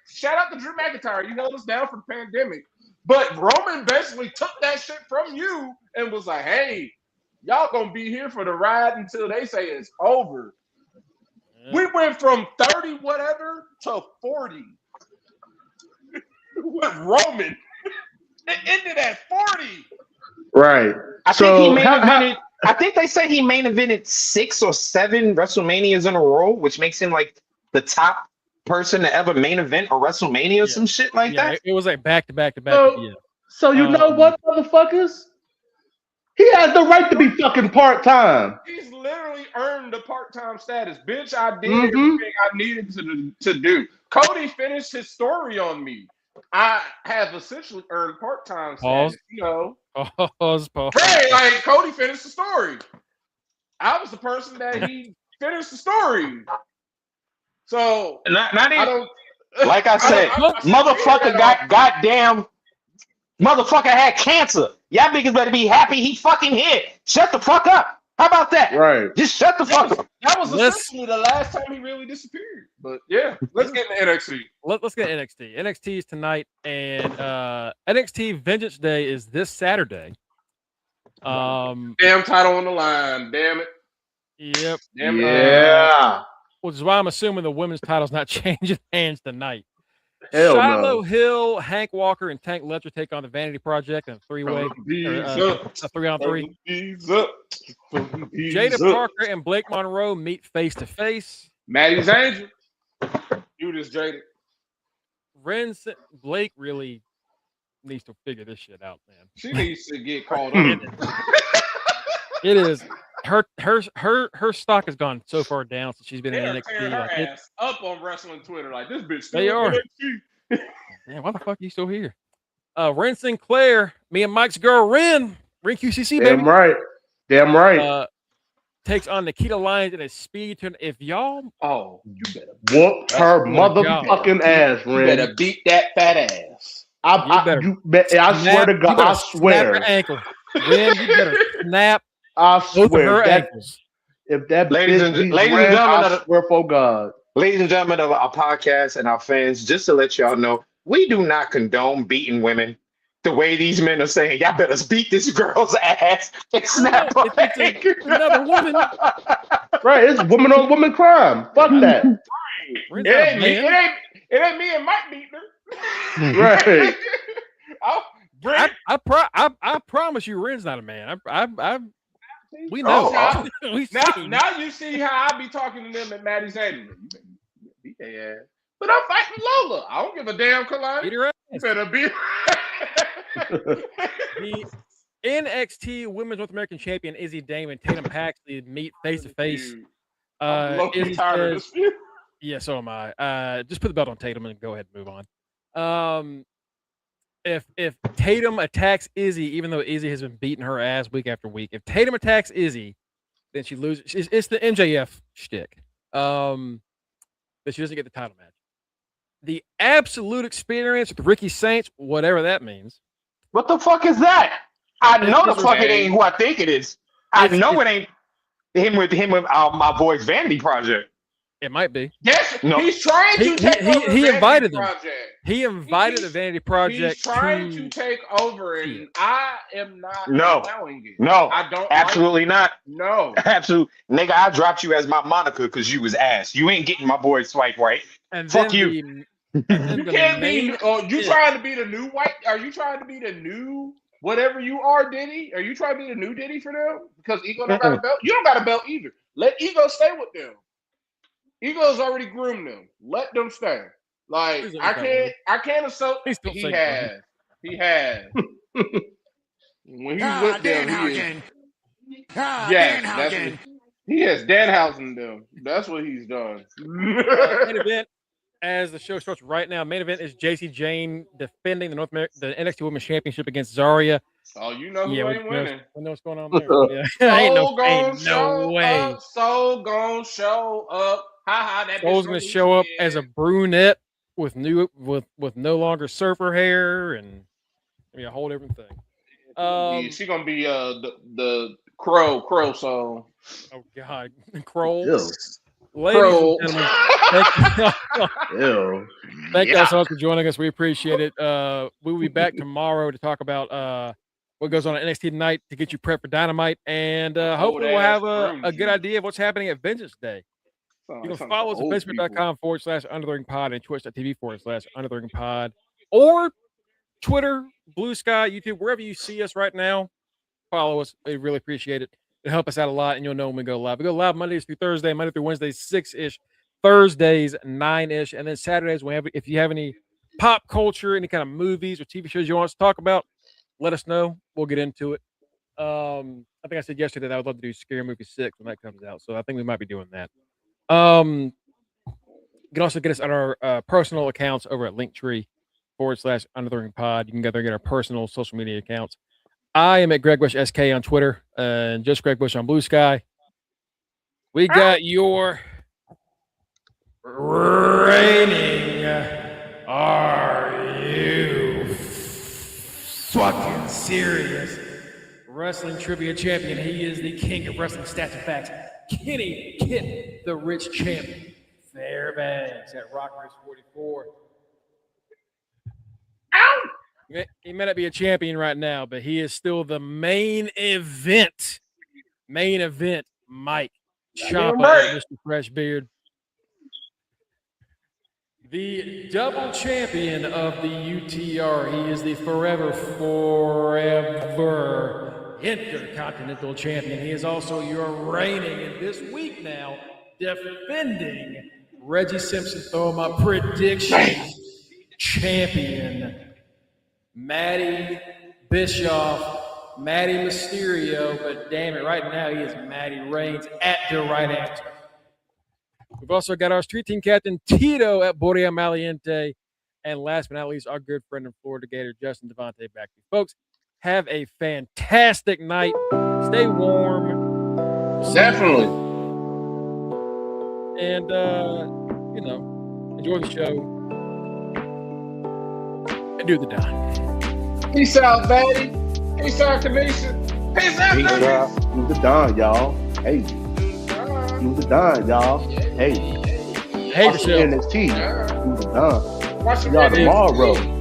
shout out to Drew McIntyre? You held us down for the pandemic. But Roman basically took that shit from you and was like, hey, y'all gonna be here for the ride until they say it's over. Yeah. We went from 30 whatever to 40 with Roman. It ended at 40. Right. I think they said he main evented 6 or 7 WrestleManias in a row, which makes him like the top person to ever main event a WrestleMania or some shit like that. It was like back to back to back. So you know what, motherfuckers? He has the right to be fucking part-time. He's literally earned the part-time status. Bitch, I did everything I needed to do. Cody finished his story on me. I have essentially earned part-time status, you know. Pause. Hey, like Cody finished the story. I was the person that he finished the story. So Like I said, motherfucker had cancer. Y'all niggas better be happy he fucking here. Shut the fuck up. How about that? Right. Just shut the fuck up. That was essentially the last time he really disappeared. But yeah, let's get into NXT. Let's get NXT. NXT is tonight, and NXT Vengeance Day is this Saturday. Damn title on the line. Damn it. Yep. Damn it. Yeah. Which is why I'm assuming the women's title's not changing hands tonight. Hell Shiloh no. Hill, Hank Walker, and Tank Letcher take on the Vanity Project in a three-way, a 3-on-3. Jada Parker and Blake Monroe meet face-to-face. Maddie's Angel. Do this, Jada. Blake really needs to figure this shit out, man. She needs to get called up. It is. Her stock has gone so far down since she's been in NXT. Her ass up on wrestling Twitter like this bitch. They are. Man, why the fuck are you still here? Ren Sinclair, me and Mike's girl Ren QCC, baby. Damn right. Takes on Nikita Lyons in a speed turn. If y'all, you better whoop her motherfucking ass, Ren. You better beat that fat ass. I swear to God, I swear. Snap her ankle. Ren, you better snap. I Both swear, of her ankles. If that Ladies and gentlemen, I swear for God. Ladies and gentlemen of our podcast and our fans, just to let y'all know, we do not condone beating women the way these men are saying. Y'all better beat this girl's ass and snap her ankle. Another woman. Right, it's woman on woman crime. Fuck that. It ain't me and Mike beating her. Right. I promise you, Ren's not a man. We know. Now you see how I be talking to them at Maddie's Angel. You beat their ass. But I'm fighting Lola. I don't give a damn, Kalani. Beat her ass. You better beat The NXT Women's North American Champion Izzy Dame and Tatum Paxley meet face to face. Tired of this. Yeah, so am I. Just put the belt on Tatum and go ahead and move on. If Tatum attacks Izzy, even though Izzy has been beating her ass week after week, if Tatum attacks Izzy, then she loses. It's the MJF shtick. But she doesn't get the title match. The Absolute Experience with Ricky Saints, whatever that means. What the fuck is that? I know the fuck it ain't who I think it is. I know it ain't him with my boy's Vanity Project. It might be. Yes, no. He's trying to take over. He invited them. He invited the Vanity Project. He's trying to take over, and I am not allowing it. No, I don't. Absolutely not. No, absolutely, nigga. I dropped you as my moniker because you was ass. You ain't getting my boy swipe right. And fuck you. You can't be. You trying to be the new white? Are you trying to be the new whatever you are, Diddy? Are you trying to be the new Diddy for them? Because Ego don't got a belt. You don't got a belt either. Let Ego stay with them. Ego's already groomed them. Let them stay. Like I can't assault. He has. When he with them, he has Danhausen them. That's what he's done. Main event, as the show starts right now, main event is JC Jane defending the the NXT Women's Championship against Zarya. Oh, you know who ain't winning. We know what's going on there. Yeah. ain't no way. So gonna show up. That Soul's gonna show up as a brunette with no longer surfer hair and a whole different thing. She's gonna be the Crow song. Oh God, Crow. Crow. Thank y'all so much for joining us. We appreciate it. We'll be back tomorrow to talk about what goes on at NXT tonight to get you prepped for Dynamite, and hopefully we'll have a good idea of what's happening at Vengeance Day. You can follow us at facebook.com/undertheringpod and twitch.tv/undertheringpod, or Twitter, Blue Sky, YouTube, wherever you see us right now. Follow us. We really appreciate it. It'll help us out a lot, and you'll know when we go live. We go live Mondays through Thursday, Monday through Wednesdays, 6-ish, Thursdays, 9-ish, and then Saturdays, if you have any pop culture, any kind of movies or TV shows you want us to talk about, let us know. We'll get into it. I think I said yesterday that I would love to do Scary Movie 6 when that comes out, so I think we might be doing that. You can also get us on our personal accounts over at Linktree/undertheringpod. You can go there and get our personal social media accounts. I am at Greg Bush SK on Twitter and just Greg Bush on Blue Sky. We got your reigning serious wrestling trivia champion. He is the king of wrestling stats and facts. Kenny Kit, the Rich Champ. Fairbanks at Rock Race 44. Ow! He may not be a champion right now, but he is still the main event. Main event, Mike Ciampa, right. Mr. Freshbeard. The double champion of the UTR. He is the forever Intercontinental Champion. He is also your reigning, and this week now, defending Reggie Simpson, throw my predictions, champion, Matty Bischoff, Matty Mysterio, but damn it, right now he is Matty Reigns at the right answer. We've also got our street team captain, Tito at Borea Maliente. And last but not least, our good friend and Florida Gator, Justin Devontae, back to you. Folks, have a fantastic night. Stay warm. Definitely. And, enjoy the show. And do the Don. Peace out, baby. Peace out, Commission. Peace out, Do the Don, y'all. Hey. Do the Don, y'all. Hey. Hey, Michelle. NXT. Do the Don. Watch Y'all tomorrow.